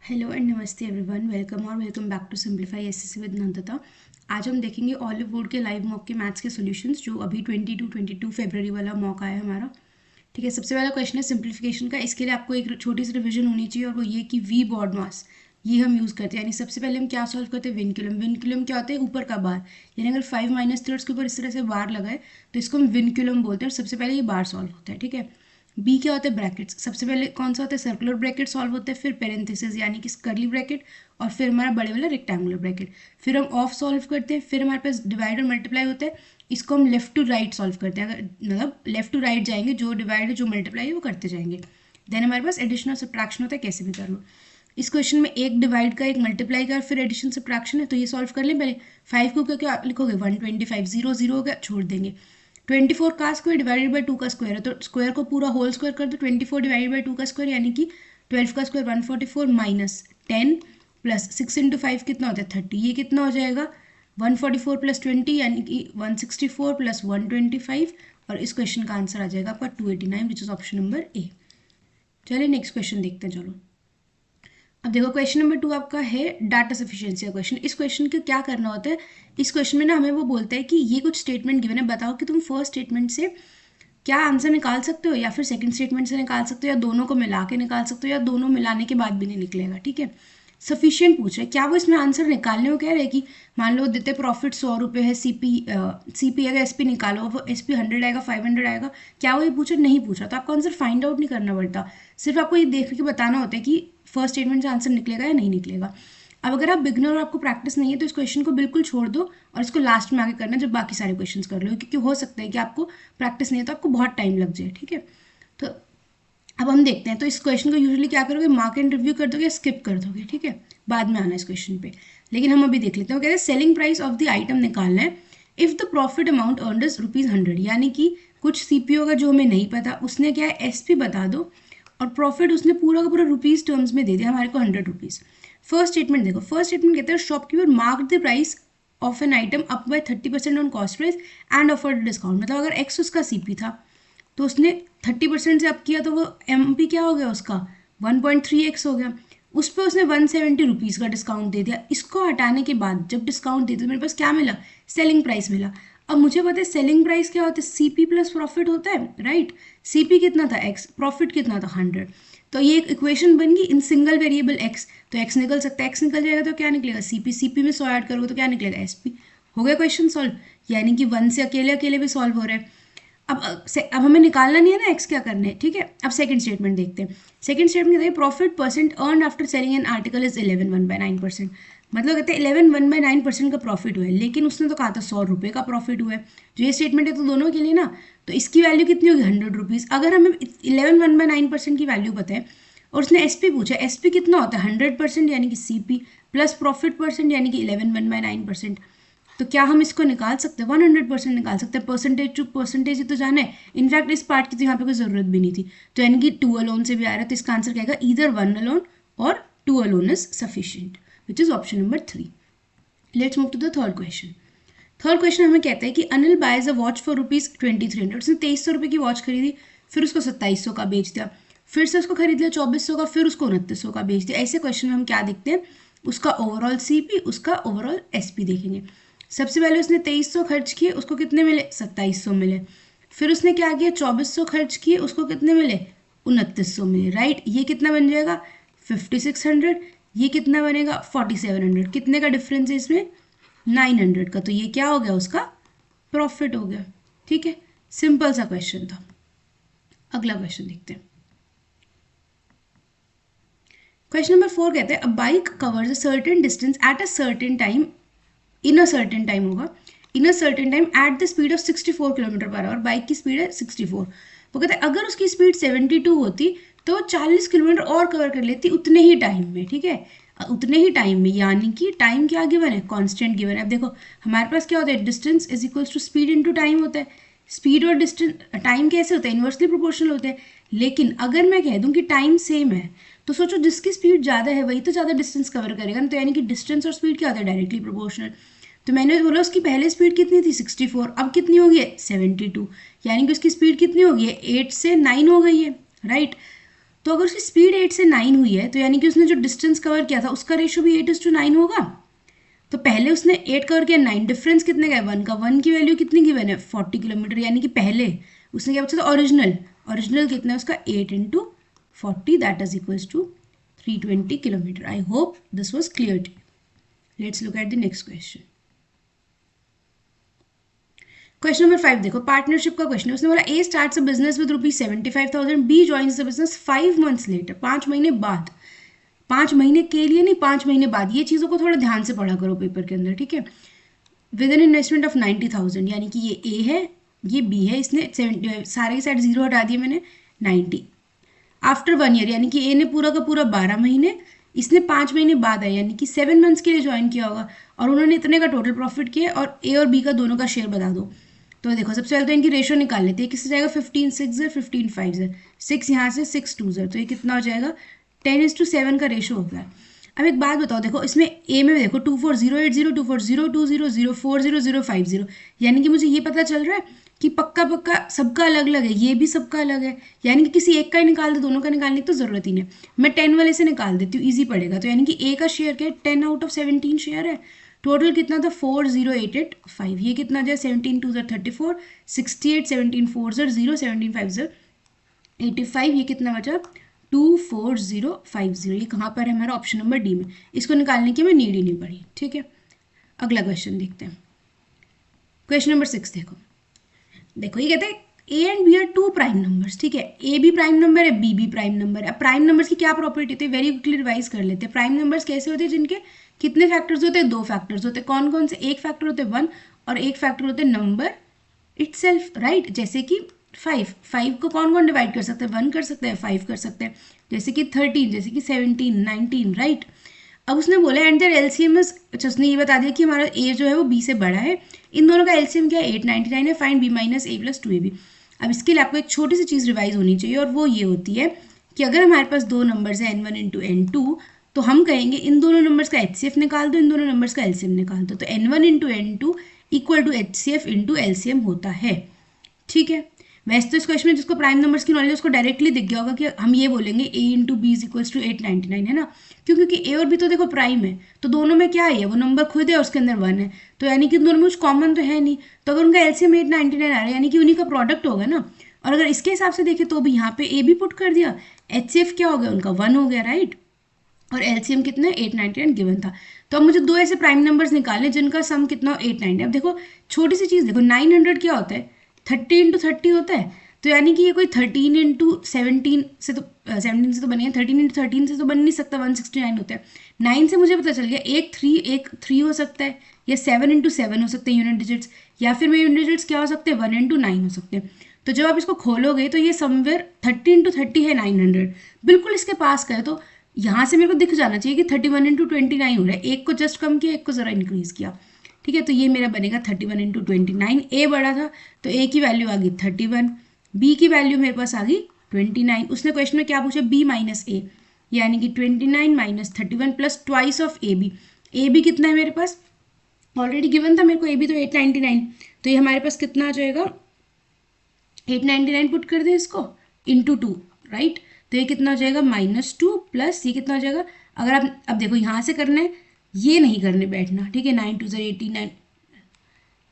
Hello and नमस्ते everyone, welcome back to simplify SSC with Nandita. आज हम देखेंगे ऑलिव वुड के लाइव मॉक के मैथ्स के सॉल्यूशंस जो अभी 22 फरवरी वाला मॉक आया है हमारा। ठीक है, सबसे पहला क्वेश्चन है सिंप्लीफिकेशन का। इसके लिए आपको एक छोटी सी रिविजन होनी चाहिए और वो ये कि वी बॉड मास ये हम यूज़ करते हैं। यानी सबसे पहले हम क्या सॉल्व करते हैं, विनक्यूलम क्या होता है, ऊपर का बार। यानी अगर 5 माइनस थर्ड्स के ऊपर इस तरह से बार लगाए तो इसको हम विनक्यूलम बोलते हैं और सबसे पहले ये बार सॉल्व होता है। ठीक है, बी क्या होता है, ब्रैकेट्स। सबसे पहले कौन सा होता है, सर्कुलर ब्रैकेट सॉल्व होता है, फिर पेरेंथेसिस यानी कि कर्ली ब्रैकेट, और फिर हमारा बड़े वाला रेक्टेंगुलर ब्रैकेट। फिर हम ऑफ सॉल्व करते हैं, फिर हमारे पास डिवाइड और मल्टीप्लाई होता है। इसको हम लेफ्ट टू राइट सॉल्व करते हैं। अगर मतलब लेफ्ट टू राइट जाएंगे, जो डिवाइड है जो मल्टीप्लाई है वो करते जाएंगे। देन हमारे पास एडिशन और सब्ट्रैक्शन होता है, कैसे भी कर लो। इस क्वेश्चन में एक डिवाइड का, एक मल्टीप्लाई का, फिर एडिशन सब्ट्रैक्शन है, तो ये सॉल्व कर लें पहले। 5 को क्या लिखोगे, 125, 0 0 हो गया, छोड़ देंगे। 24 का स्क्वायर डिवाइडेड बाई 2 का स्क्वायर है, तो स्क्वायर को पूरा होल स्क्वायर कर दो। 24 डिवाइडेड बाई 2 का स्क्वायर यानी कि 12 का स्क्वायर 144 माइनस 10 प्लस 6 इंटू 5 कितना होता है 30। ये कितना हो जाएगा 144 प्लस 20 यानी कि 164 प्लस 125, और इस क्वेश्चन का आंसर आ जाएगा आपका 289 विच इज ऑप्शन नंबर ए। चलिए नेक्स्ट क्वेश्चन देखते हैं। चलो अब देखो, क्वेश्चन नंबर 2 आपका है डाटा सफिशिएंसी का क्वेश्चन। इस क्वेश्चन के क्या करना होता है, इस क्वेश्चन में ना हमें वो बोलता है कि ये कुछ स्टेटमेंट गिवन है, बताओ कि तुम फर्स्ट स्टेटमेंट से क्या आंसर निकाल सकते हो या फिर सेकंड स्टेटमेंट से निकाल सकते हो या दोनों को मिला के निकाल सकते हो या दोनों मिलाने के बाद भी नहीं निकलेगा। ठीक है, सफिशिएंट पूछ रहे, क्या वो इसमें आंसर निकालने को कह रहे हैं कि मान लो देते प्रॉफिट 100 रुपये है, सीपी अगर एसपी निकालो, वो एसपी 100 आएगा, 500 आएगा, क्या वो ये पूछा, नहीं पूछा। तो आपको आंसर फाइंड आउट नहीं करना पड़ता, सिर्फ आपको ये देख के बताना होता है कि फर्स्ट स्टेटमेंट से आंसर निकलेगा या नहीं निकलेगा। अब अगर आप बिगनर और आपको प्रैक्टिस नहीं है तो इस क्वेश्चन को बिल्कुल छोड़ दो और इसको लास्ट में आगे करना जब बाकी सारे क्वेश्चन कर लो, क्योंकि हो सकता है कि आपको प्रैक्टिस नहीं है तो आपको बहुत टाइम लग जाए। ठीक है, तो अब हम देखते हैं। तो इस क्वेश्चन को यूजुअली क्या करोगे, मार्क एंड रिव्यू कर दोगे, स्किप कर दोगे। ठीक है, बाद में आना इस क्वेश्चन पे, लेकिन हम अभी देख लेते हैं। वो कहते हैं selling price of the item निकालना है if the profit amount earned is ₹100। यानी कि कुछ सीपीओ का जो हमें नहीं पता, उसने क्या है एसपी बता दो और प्रॉफिट उसने पूरा का पूरा रुपीज टर्म्स में दे दिया हमारे को ₹100। फर्स्ट स्टेटमेंट देखो, फर्स्ट स्टेटमेंट कहते हैं shopkeeper mark the price of an item up by 30% on cost price and offered discount. मतलब अगर एक्स उसका सीपी था तो उसने 30% से अप किया तो वो एमपी क्या हो गया उसका 1.3x हो गया। उस पर उसने 170 रुपीज़ का डिस्काउंट दे दिया। इसको हटाने के बाद जब डिस्काउंट दे दिया तो मेरे पास क्या मिला, सेलिंग प्राइस मिला। अब मुझे पता है सेलिंग प्राइस क्या होता है, सीपी प्लस प्रॉफिट होता है, राइट। सीपी कितना था x, प्रॉफिट कितना था 100। तो ये एक इक्वेशन बन गई इन सिंगल वेरिएबल x। तो x निकल सकता है, x निकल जाएगा तो क्या निकलेगा सीपी, सीपी में 100 ऐड करोगे तो क्या निकलेगा एसपी। हो गया क्वेश्चन सॉल्व। यानी कि 1 से अकेले अकेले भी सॉल्व हो रहे हैं। अब हमें निकालना नहीं है ना एक्स क्या करने है। ठीक है, अब सेकंड स्टेटमेंट देखते हैं। सेकंड स्टेटमेंट कहते हैं profit percent earn after selling an article is 11 1/9%। मतलब कहते हैं 11 1/9% का प्रॉफिट हुआ है, लेकिन उसने तो कहा था 100 रुपये का प्रॉफिट हुआ है। जो ये स्टेटमेंट है तो दोनों के लिए ना, तो इसकी वैल्यू कितनी होगी 100 रुपीज़। अगर हमें 11 1/9% की वैल्यू पता है और उसने एसपी पूछा, एसपी कितना होता है 100% यानी कि सीपी प्लस प्रॉफिट परसेंट यानी कि 11 1/9%। तो क्या हम इसको निकाल सकते हैं, 100% निकाल सकते हैं। परसेंटेज टू परसेंटेज ही तो जाना है। इनफैक्ट इस पार्ट की तो यहाँ पे कोई ज़रूरत भी नहीं थी। तो यानी कि 2 अलोन से भी आ रहा है, तो इसका आंसर क्या आएगा, ईदर 1 अलोन और 2 alone is sufficient, which is option number 3। Let's move to the third question. Third question हमें कहता है कि Anil buys a watch for ₹2300। उसने 2300 रुपये की वॉच खरीदी, फिर उसको 2700 का बेच दिया, फिर से उसको खरीद लिया 2400 का, फिर उसको 2900 का बेच दिया। ऐसे क्वेश्चन में हम क्या देखते हैं, उसका ओवरऑल सीपी, उसका ओवरऑल एसपी देखेंगे। सबसे पहले उसने 2300 खर्च किए, उसको कितने मिले 2700 मिले। फिर उसने क्या किया 2400 खर्च किए, उसको कितने मिले 2900 मिले, राइट। ये कितना बन जाएगा 5600, ये कितना बनेगा 4700। कितने का डिफरेंस है इसमें 900 का। तो ये क्या हो गया उसका प्रॉफिट हो गया। ठीक है, सिंपल सा क्वेश्चन था। अगला क्वेश्चन देखते हैं। क्वेश्चन नंबर 4 कहते हैं a bike covers a certain distance at a certain time in a certain time होगा, in a certain time at the speed of 64 kilometre per hour. Bike की speed है 64। वो कहते हैं अगर उसकी स्पीड 72 होती तो 40 किलोमीटर और कवर कर लेती उतने ही टाइम में। ठीक है, उतने ही टाइम में, यानी कि टाइम क्या गिवन है, कांस्टेंट गिवन है। अब देखो हमारे पास क्या होता है, distance is equals to speed into time होता है। स्पीड और डिस्टेंस टाइम कैसे होता है, इन्वर्सली प्रोपोर्शनल होते हैं। लेकिन अगर मैं कह दूं कि टाइम सेम है तो सोचो जिसकी स्पीड ज़्यादा है वही तो ज़्यादा डिस्टेंस कवर करेगा ना। तो यानी कि डिस्टेंस और स्पीड क्या होता है, डायरेक्टली प्रोपोर्शनल। तो मैंने बोला उसकी पहले स्पीड कितनी थी 64, अब कितनी हो गई है 72, यानी कि उसकी स्पीड कितनी हो गई है 8 से 9 हो गई है, राइट। तो अगर उसकी स्पीड 8 से 9 हुई है तो यानी कि उसने जो डिस्टेंस कवर किया था उसका रेशियो भी 8:9 होगा। तो पहले उसने 8 कवर किया, 9, डिफरेंस कितने का है 1 का। 1 की वैल्यू कितनी गिवन है 40 किलोमीटर, यानी कि पहले उसने क्या पूछा था ओरिजिनल कितना है उसका 8 × 40 that is equals to 320 kilometre. I hope this was clear to you. Let's look at the next question. Question number 5 देखो, पार्टनरशिप का क्वेश्चन है। उसने बोला A starts a business with ₹75,000, B joins the business 5 months later, 5 महीने बाद। 5 महीने के लिए नहीं, 5 महीने बाद। ये चीज़ों को थोड़ा ध्यान से पढ़ा करो पेपर के अंदर, ठीक है। विद एन इन्वेस्टमेंट ऑफ 90,000, यानी कि ये ए है ये बी है, इसने सारे के साइड 0 हटा दिए मैंने 90। आफ्टर 1 year, यानी कि ए ने पूरा का पूरा 12 महीने, इसने 5 महीने बाद आया यानी कि 7 months के लिए ज्वाइन किया होगा, और उन्होंने इतने का टोटल प्रॉफिट किया। और ए और बी का दोनों का शेयर बता दो। तो देखो सबसे पहले तो इनकी रेशियो निकाल लेते हैं। किससे जाएगा 15 6 15 5 6 यहाँ से 6 2 तो ये कितना हो जाएगा 10:7 का रेशियो हो गया। अब एक बात बताओ, देखो इसमें ए में देखो 24080 24020 040 050, यानी कि मुझे ये पता चल रहा है कि पक्का सबका अलग अलग है, ये भी सबका अलग है, यानी कि किसी एक का ही निकाल दो, दोनों का निकालने की तो जरूरत ही नहीं। मैं 10 वाले से निकाल देती हूँ, ईजी पड़ेगा। तो यानी कि ए का शेयर क्या है 10/17 शेयर है। टोटल कितना था 40885, ये कितना जाए 17 2 34, 68 17 4 0 17 5 85, ये कितना बचा 24050। ये कहाँ पर है हमारा ऑप्शन नंबर डी में। इसको निकालने की हमें नीड ही नहीं पड़ी, ठीक है। अगला क्वेश्चन देखते हैं। क्वेश्चन नंबर 6 देखो ये कहते हैं A and B are 2 prime numbers, ठीक है। ए भी प्राइम नंबर है, बी भी प्राइम नंबर है। अब प्राइम नंबर्स की क्या प्रॉपर्टी होती है, वेरी क्विकली रिवाइज कर लेते हैं। प्राइम नंबर्स कैसे होते हैं जिनके कितने फैक्टर्स होते हैं 2 फैक्टर्स होते हैं। कौन कौन से, एक फैक्टर होते हैं 1 और एक फैक्टर होते हैं नंबर इटसेल्फ, राइट। जैसे कि 5 को कौन कौन डिवाइड कर सकते हैं 1 कर सकते हैं 5 कर सकते हैं। जैसे कि 13, जैसे कि 17 19, राइट। अब उसने बोला एंड देयर एलसीएम इज, अच्छा उसने ये बता दिया कि हमारा ए जो है वो बी से बड़ा है। इन दोनों का एलसीएम क्या है 899 है। फाइंड बी माइनस ए प्लस 2ab। अब इसके लिए आपको एक छोटी सी चीज़ रिवाइज होनी चाहिए, और वो ये होती है कि अगर हमारे पास 2 नंबर्स है n1 इंटू n2, तो हम कहेंगे इन दोनों नंबर्स का एचसीएफ निकाल दो, इन दोनों नंबर्स का एलसीएम निकाल दो। तो n1 into n2 equal to HCF into LCM होता है, ठीक है। वैसे तो इस क्वेश्चन में जिसको प्राइम नंबर्स की नॉलेज उसको डायरेक्टली दिख गया होगा कि हम ये बोलेंगे a into B is equals to 899, है ना। क्योंकि ए और बी तो देखो प्राइम है, तो दोनों में क्या है वो नंबर खुद है और उसके अंदर 1 है, तो यानी कि दोनों में कुछ कॉमन तो है नहीं। तो अगर उनका एलसीएम 899 आ रहा है यानी कि उन्हीं का प्रोडक्ट होगा ना। और अगर इसके हिसाब से देखें तो भी यहाँ पे ए भी पुट कर दिया, एचसीएफ क्या हो गया उनका 1 हो गया, राइट। और एलसीएम कितना 899 गिवन था। तो अब मुझे 2 ऐसे प्राइम नंबर्स निकालने जिनका सम कितना 890। अब देखो छोटी सी चीज़ देखो, 900 क्या होता है 30 इंटू 30 होता है। तो यानी कि ये कोई 13 इंटू 17 से तो 17 से तो बनेगा, 13 इंटू 13 से तो बन नहीं सकता, 169 होता है। 9 से मुझे पता चल गया एक 3 हो सकता है, या 7 इंटू 7 हो सकते हैं यूनिट डिजिट्स, या फिर मेरे यूनिट डिजिट्स क्या हो सकते हैं 1 इंटू 9 हो सकते हैं। तो जब आप इसको खोलोगे तो ये समवेयर 30 इंटू 30 है 900, बिल्कुल इसके पास का है। तो यहाँ से मेरे को दिख जाना चाहिए कि 31 इंटू 29 हो रहा है। एक को जस्ट कम किया, एक को ज़रा इंक्रीज किया, ठीक है। तो ये मेरा बनेगा 31 इंटू 29। ए बड़ा था तो ए की वैल्यू आ गई 31, बी की वैल्यू मेरे पास आ गई 29। उसने क्वेश्चन में क्या पूछा बी माइनस ए, यानी कि 29 minus 31 plus twice of A B. A B कितना है मेरे पास ऑलरेडी गिवन था मेरे को, ए बी तो 899। तो ये हमारे पास कितना आ जाएगा 899 पुट कर दे इसको इंटू 2, राइट। तो ये कितना हो जाएगा -2 प्लस ये कितना हो जाएगा। अगर आप अब देखो यहाँ से करना है, ये नहीं करने बैठना, ठीक है। 9 2 89,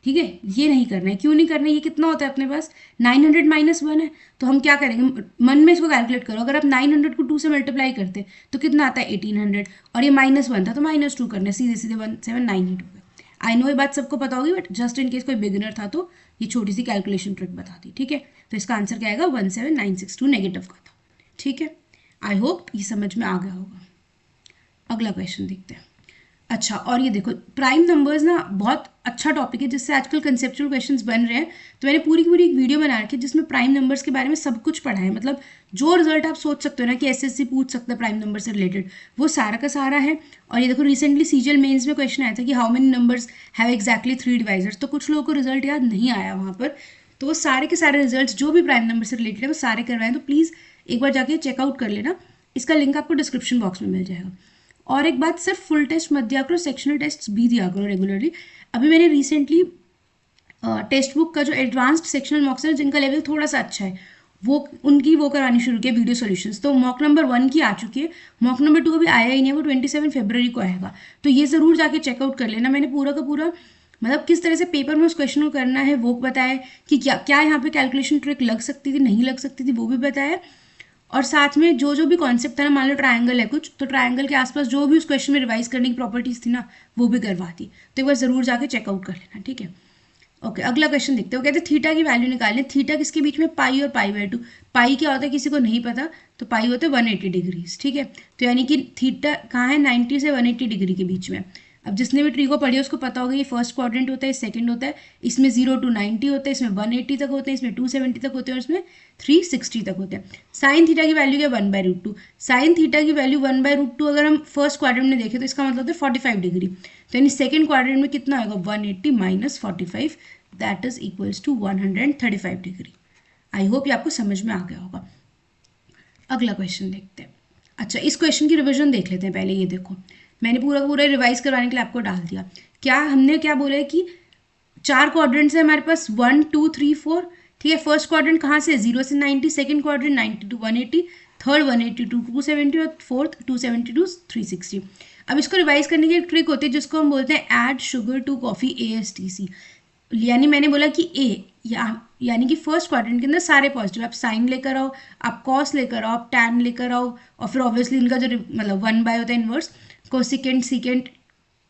ठीक है, ये नहीं करना है। क्यों नहीं करना है, ये कितना होता है अपने पास 900 माइनस 1 है। तो हम क्या करेंगे मन में इसको कैलकुलेट करो। अगर आप 900 को 2 से मल्टीप्लाई करते तो कितना आता है 1800, और ये -1 था तो -2 करना है, सीधे सीधे 1798 हो गया। आई नो ये बात सबको पता होगी, बट जस्ट इन केस कोई बिगिनर था तो ये छोटी सी कैलकुलेशन ट्रिक बता दी, ठीक है। तो इसका आंसर क्या आएगा 17962 नेगेटिव का था, ठीक है। आई होप ये समझ में आ गया होगा। अगला क्वेश्चन देखते हैं। अच्छा, और ये देखो प्राइम नंबर्स ना बहुत अच्छा टॉपिक है जिससे आजकल कंसेप्चुअल क्वेश्चंस बन रहे हैं। तो मैंने पूरी एक वीडियो बना रखी है जिसमें प्राइम नंबर्स के बारे में सब कुछ पढ़ा है। मतलब जो रिजल्ट आप सोच सकते हो ना कि एसएससी पूछ सकता है प्राइम नंबर से रिलेटेड, वो सारा का सारा है। और ये देखो रिसेंटली सीजीएल मेंस में क्वेश्चन आया था कि how many numbers have exactly 3 divisors. तो कुछ लोगों को रिजल्ट याद नहीं आया वहाँ पर, तो वो सारे के सारे रिजल्ट जो भी प्राइम नंबर से रिलेटेड है वो सारे करवाएं। तो प्लीज़ एक बार जाके चेकआउट कर लेना, इसका लिंक आपको डिस्क्रिप्शन बॉक्स में मिल जाएगा। और एक बात, सिर्फ फुल टेस्ट मत दिया करो, सेक्शनल टेस्ट भी दिया करो रेगुलरली। अभी मैंने रिसेंटली टेक्स्ट बुक का जो एडवांस्ड सेक्शनल मॉक्स है जिनका लेवल थोड़ा सा अच्छा है, वो उनकी वो करानी शुरू की वीडियो सॉल्यूशंस। तो मॉक नंबर 1 की आ चुकी है, मॉक नंबर 2 अभी आया ही नहीं है, वो 27 फरवरी को आएगा। तो ये ज़रूर जाके चेकआउट कर लेना। मैंने पूरा का पूरा मतलब किस तरह से पेपर में उस क्वेश्चन को करना है वो बताया, कि क्या क्या यहाँ पे कैलकुलेशन ट्रिक लग सकती थी, नहीं लग सकती थी, वो भी बताया। और साथ में जो जो भी कॉन्सेप्ट था ना, मान लो ट्रायंगल है कुछ, तो ट्रायंगल के आसपास जो भी उस क्वेश्चन में रिवाइज करने की प्रॉपर्टीज थी ना, वो भी करवाती। तो एक बार ज़रूर जाके चेकआउट कर लेना, ठीक है। ओके, अगला क्वेश्चन देखते हो। कहते हैं थीटा की वैल्यू निकालें। थीटा किसके बीच में, पाई और पाई बाय 2। पाई क्या होता है किसी को नहीं पता, तो पाई होते हैं 180 डिग्रीज, ठीक है। तो यानी कि थीटा कहाँ है, 90 से 180 डिग्री के बीच में। अब जिसने भी ट्री को पढ़ी है उसको पता होगा, ये फर्स्ट क्वाड्रेंट होता है, सेकंड होता है, इसमें 0 to 90 होता है, इसमें 180 तक होते हैं, इसमें 270 तक होते हैं, और इसमें 360 तक होते हैं। साइन थीटा की वैल्यू क्या है, 1/√2। साइन थीटा की वैल्यू 1/√2 अगर हम फर्स्ट क्वाड्रेंट में देखें तो इसका मतलब होता है 45 डिग्री। तो यानी सेकंड क्वाड्रेंट में कितना होगा, 180 minus 45, that is equals to 135 degree. I hope ये आपको समझ में आ गया होगा। अगला क्वेश्चन देखते हैं। अच्छा, इस क्वेश्चन की रिवीजन देख लेते हैं पहले। ये देखो, मैंने पूरा पूरा रिवाइज करवाने के लिए आपको डाल दिया। क्या हमने क्या बोला है कि 4 क्वाड्रेंट्स है हमारे पास, 1 2 3 4, ठीक है। फर्स्ट क्वाड्रेंट कहाँ से, 0 से 90, second quadrant 90 to 180, third 180 to 270 और फोर्थ 270 to 360। अब इसको रिवाइज करने की एक ट्रिक होती है जिसको हम बोलते हैं add sugar to coffee, ASTC। यानी मैंने बोला कि यानी कि फर्स्ट क्वाड्रेंट के अंदर सारे पॉजिटिव, आप साइन लेकर आओ, आप कॉस लेकर आओ, आप टैन लेकर आओ, और फिर ऑब्वियसली इनका जो मतलब 1/, होता है इनवर्स, कोसिकेंट, सीकेंट,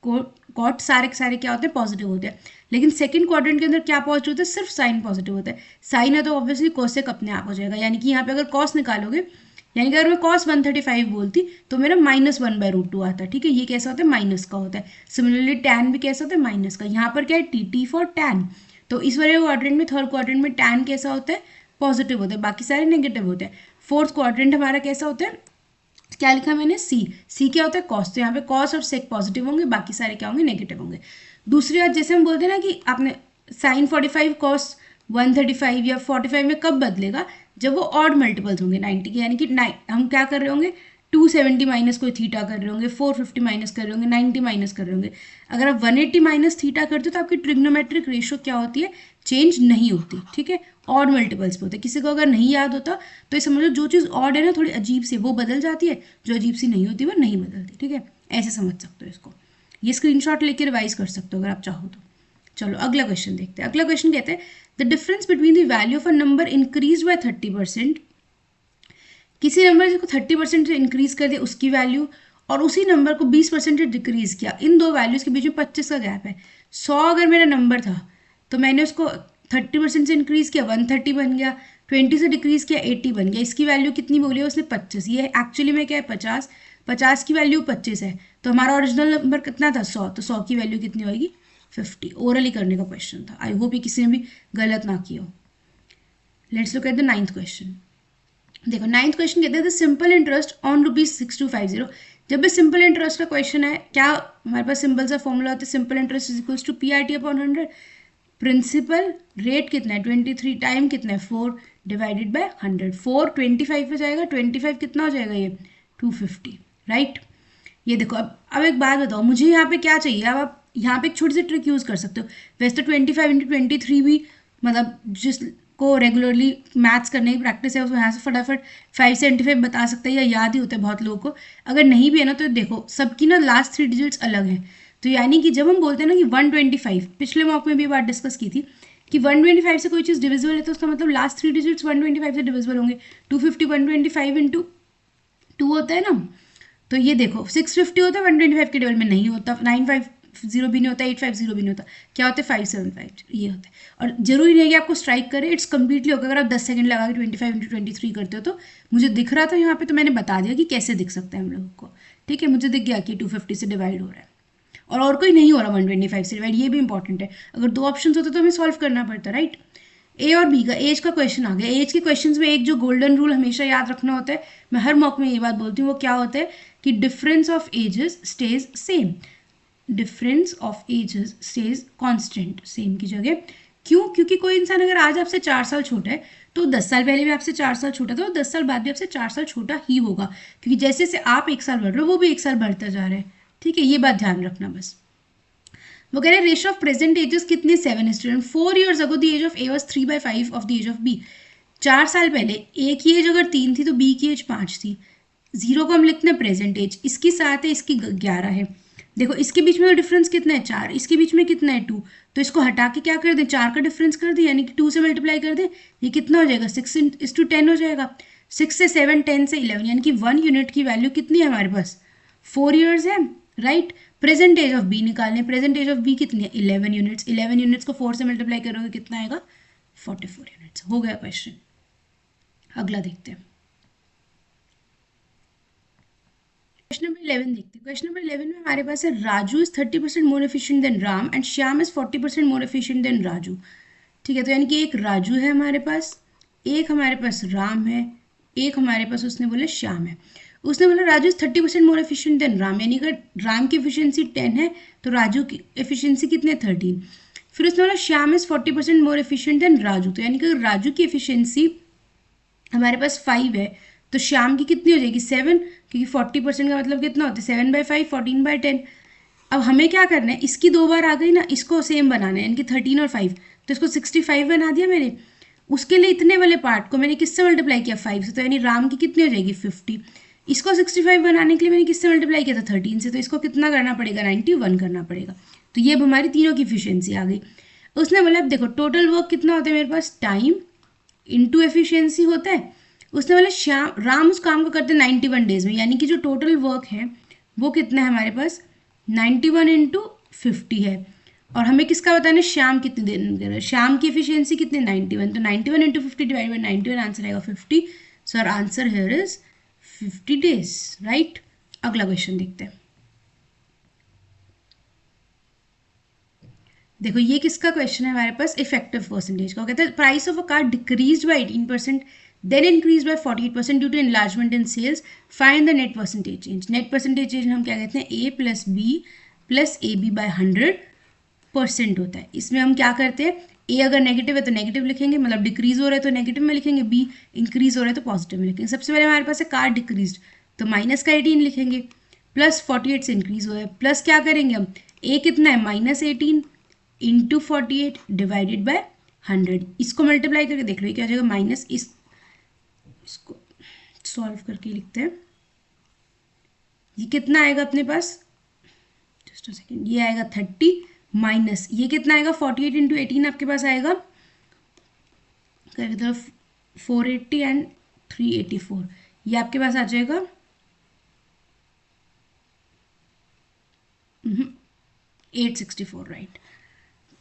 कॉट, सारे के सारे क्या होते हैं, पॉजिटिव होते हैं। लेकिन सेकंड क्वाड्रेंट के अंदर क्या पॉजिटिव होता है, सिर्फ साइन पॉजिटिव होता है। साइन है तो ऑब्वियसली कोसेक अपने आप हो जाएगा। यानी कि यहाँ पे अगर कॉस निकालोगे, यानी कि अगर मैं कॉस 135 बोलती तो मेरा -1/√2 आता है, ठीक है। ये कैसा होता है, माइनस का होता है। सिमिलरली टैन भी कैसा होता है, माइनस का। यहाँ पर क्या है, टी फॉर टैन। तो इस वाले क्वाड्रेंट में, थर्ड क्वाड्रेंट में टैन कैसा होता है, पॉजिटिव होता है, बाकी सारे नेगेटिव होते हैं। फोर्थ क्वाड्रेंट हमारा कैसा होता है, क्या लिखा मैंने, सी क्या होता है, कॉस। तो यहाँ पे कॉस और सेक पॉजिटिव होंगे, बाकी सारे क्या होंगे, नेगेटिव होंगे। दूसरी बात, जैसे हम बोलते हैं ना कि आपने साइन 45 कॉस 135 या 45 में कब बदलेगा, जब वो ऑड मल्टीपल्स होंगे 90 के। यानी कि हम क्या कर रहे होंगे, 270 माइनस कोई थीटा कर रहे होंगे, 450 माइनस कर रहे होंगे, 90 माइनस कर रहे होंगे। अगर आप 180 माइनस थीटा करते हो तो आपकी ट्रिग्नोमेट्रिक रेशियो क्या होती है, चेंज नहीं होती, ठीक है। ऑड मल्टीपल्स पे होते हैं। किसी को अगर नहीं याद होता तो ये समझो जो चीज़ ऑड है ना, थोड़ी अजीब सी, वो बदल जाती है, जो अजीब सी नहीं होती वो नहीं बदलती, ठीक है। ऐसे समझ सकते हो इसको। ये स्क्रीनशॉट लेके रिवाइज कर सकते हो अगर आप चाहो तो। चलो अगला क्वेश्चन देखते हैं। अगला क्वेश्चन कहते हैं the difference between the value of a number increase by 30%। किसी नंबर को 30% से इंक्रीज कर दिया उसकी वैल्यू, और उसी नंबर को 20% से डिक्रीज किया। इन दो वैल्यूज के बीच में 25 का गैप है। 100 अगर मेरा नंबर था तो मैंने उसको 30% से इंक्रीज किया, 130 बन गया। 20 से डिक्रीज किया, 80 बन गया। इसकी वैल्यू कितनी बोली है उसने, 25। ये एक्चुअली में क्या है, 50। 50 की वैल्यू 25 है, तो हमारा ओरिजिनल नंबर कितना था, 100। तो 100 की वैल्यू कितनी होगी, 50। ओरली करने का क्वेश्चन था। आई होप ये किसी ने भी गलत ना किया हो। Let's look at the 9th question. देखो 9th क्वेश्चन कहते हैं द सिंपल इंटरेस्ट ऑन ₹6250। जब भी सिंपल इंटरेस्ट का क्वेश्चन है, क्या हमारे पास सिंपल सा फॉर्मूला होता है, simple interest is equals to PRT/100। Principal rate कितना है, 23, टाइम कितना है, 4 डिवाइडेड बाय 100। 4 25 पे जाएगा, 25 कितना हो जाएगा, ये 250, राइट। ये देखो, अब एक बात बताओ, मुझे यहाँ पे क्या चाहिए। अब आप यहाँ पे एक छोटी सी ट्रिक यूज़ कर सकते हो। वैसे तो 25 × 23 भी, मतलब जिसको रेगुलरली मैथ्स करने की प्रैक्टिस है उसको यहाँ से फटाफट 575 बता सकता है, या याद ही होता है बहुत लोगों को। अगर नहीं भी है ना, तो देखो सबकी ना लास्ट 3 डिजिट्स अलग हैं। तो यानी कि जब हम बोलते हैं ना कि 125, पिछले मॉक में भी बात डिस्कस की थी कि 125 से कोई चीज़ डिविजिबल है, तो उसका मतलब लास्ट 3 डिजिट्स 125 से डिविजिबल होंगे। 250 125 × 2 होता है ना। तो ये देखो 650 होता है, 125 के टेबल में नहीं होता, 950 भी नहीं होता, 850 भी नहीं होता, क्या होता है 575, ये होता है। और जरूरी नहीं है कि आपको स्ट्राइक करे, इट्स कम्प्लीटली होगा। अगर आप 10 सेकंड लगा के 25 × 23 करते हो, तो मुझे दिख रहा था यहाँ पे, तो मैंने बता दिया कि कैसे दिख सकता है हम लोगों को, ठीक है। मुझे दिख गया कि 250 से डिवाइड हो रहा है, और कोई नहीं हो रहा 125 से डिवाइड। ये भी इंपॉर्टेंट है, अगर 2 ऑप्शन होते तो हमें सॉल्व करना पड़ता, राइट। ए और बी का एज का क्वेश्चन आ गया। एज के क्वेश्चंस में एक जो गोल्डन रूल हमेशा याद रखना होता है, मैं हर मॉक में ये बात बोलती हूँ, वो क्या होता है कि difference of ages stays same, difference of ages stays constant, same की जगह। क्यों? क्योंकि कोई इंसान अगर आज आपसे 4 साल छोटा है, तो 10 साल पहले भी आपसे 4 साल छोटा था, और 10 साल बाद भी आपसे 4 साल छोटा ही होगा, क्योंकि जैसे जैसे आप 1 साल बढ़ रहे हो, वो भी 1 साल बढ़ता जा रहा है, ठीक है। ये बात ध्यान रखना बस। वो कह रहे हैं रेशियो ऑफ प्रेजेंट एजेस कितने, 7:4 years ago the age of A was 3/5 of the age of B. 4 साल पहले ए की एज अगर 3 थी तो बी की एज 5 थी। 0 को हम लिखते हैं प्रेजेंट एज, इसकी 7 है, इसकी 11 है। देखो इसके बीच में तो डिफरेंस कितना है 4, इसके बीच में कितना है 2, तो इसको हटा के क्या कर दें 4 का डिफरेंस कर दें, यानी कि 2 से मल्टीप्लाई कर दें। ये कितना हो जाएगा 6:10 हो जाएगा। 6 से 7, 10 से 11, यानी कि 1 यूनिट की वैल्यू कितनी है हमारे पास 4 ईयर्स है, right. Present age of B निकालने, प्रेजेंट एज ऑफ बी कितनी है 11 यूनिट्स। 11 यूनिट्स को 4 से मल्टीप्लाई करोगे कितना आएगा 44 यूनिट्स। हो गया क्वेश्चन। अगला देखते हैं क्वेश्चन नंबर 11 देखते हैं। क्वेश्चन नंबर 11 में हमारे पास है Raju is 30% more efficient then Ram and Shyam is 40% more efficient then Raju. ठीक है, तो यानी कि एक राजू है हमारे पास, एक हमारे पास राम है, एक हमारे पास उसने बोला श्याम है। उसने बोला Raju is 30% more efficient then Ram, यानी अगर राम की एफिशिएंसी 10 है तो राजू की एफिशिएंसी कितनी है 13। फिर उसने बोला Shyam is 40% more efficient then Raju, तो यानी कि अगर राजू की एफिशिएंसी हमारे पास 5 है तो श्याम की कितनी हो जाएगी 7, क्योंकि 40% का मतलब कितना होता है 7/5, 14/10। अब हमें क्या करना है, इसकी 2 बार आ गई ना, इसको सेम बनाना है, यानी कि 13 और 5, तो इसको 65 बना दिया मैंने। उसके लिए इतने वाले पार्ट को मैंने किससे मल्टीप्लाई किया 5 से, तो यानी राम की कितनी हो जाएगी 50। इसको 65 बनाने के लिए मैंने किससे मल्टीप्लाई किया था 13 से, तो इसको कितना करना पड़ेगा 91 करना पड़ेगा। तो ये अब हमारी तीनों की एफिशिएंसी आ गई। उसने बोला अब देखो टोटल वर्क कितना होता है मेरे पास, टाइम इनटू एफिशिएंसी होता है। उसने बोला श्याम राम उस काम को करते 91 डेज में, यानी कि जो टोटल वर्क है वो कितना है हमारे पास 91 इंटू 50 है। और हमें किसका बताना है श्याम कितने दिन कर रहा है, श्याम की एफिशिएंसी कितनी 91, तो 91 इंटू 50 डिवाइड बाई 91 आंसर आएगा 50। So our answer here is 50 days, right. अगला क्वेश्चन देखते हैं। देखो ये किसका क्वेश्चन है हमारे पास, इफेक्टिव परसेंटेज का। कहते हैं price of a car decrease by 18% then increased by 48% due to enlargement in sales, find the net percentage change। net percentage change हम क्या कहते हैं a plus B plus A B by 100% होता है। इसमें हम क्या करते हैं, a अगर नेगेटिव है तो नेगेटिव लिखेंगे, मतलब डिक्रीज हो रहा है तो नेगेटिव में लिखेंगे, b इंक्रीज हो रहा है तो पॉजिटिव में लिखेंगे। सबसे पहले हमारे पास है कार डिक्रीज, तो माइनस का 18 लिखेंगे, प्लस 48 से इंक्रीज हो रहा है, प्लस क्या करेंगे हम a कितना है -18 इंटू 48 डिवाइडेड बाय 100। इसको मल्टीप्लाई करके देख लो क्या आ जाएगा, माइनस इसको सॉल्व करके लिखते हैं। ये कितना आएगा अपने पास, जस्ट अ सेकेंड, ये आएगा 30 माइनस ये कितना आएगा 48 इंटू 18 आपके पास आएगा करके 480 एंड 384, ये आपके पास आ जाएगा 864, राइट।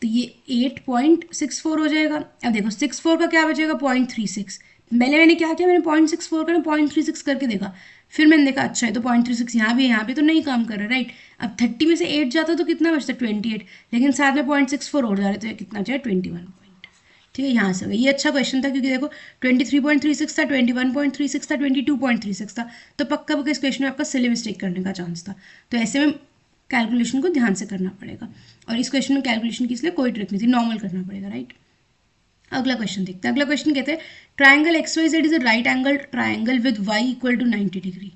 तो ये 8.64 हो जाएगा। अब देखो 64 का क्या बचेगा 0.36। पहले मैंने क्या किया, मैंने 0.64 का 0.36 करके देखा, फिर मैंने देखा अच्छा है तो 0.36 यहाँ भी है, यहाँ पे तो नहीं काम कर रहा, राइट। अब 30 में से 8 जाता तो कितना बचता 28, लेकिन साथ में 0.64 और जा रहे तो ये कितना जाए 21 पॉइंट। ठीक है, यहाँ से ये अच्छा क्वेश्चन था क्योंकि देखो 23.36 था, 21.36 था, 22.36 था, तो पक्का पक्का इस क्वेश्चन में आपका सिले मिस्टेक करने का चांस था। तो ऐसे में कैलकुलेशन को ध्यान से करना पड़ेगा, और इस क्वेश्चन में कैलकुलेशन की इसलिए कोई ट्रिक नहीं थी, नॉर्मल करना पड़ेगा, राइट। अगला क्वेश्चन देखते हैं। अगला क्वेश्चन कहते हैं triangle XYZ is a right angle triangle with y equal to 90 degree.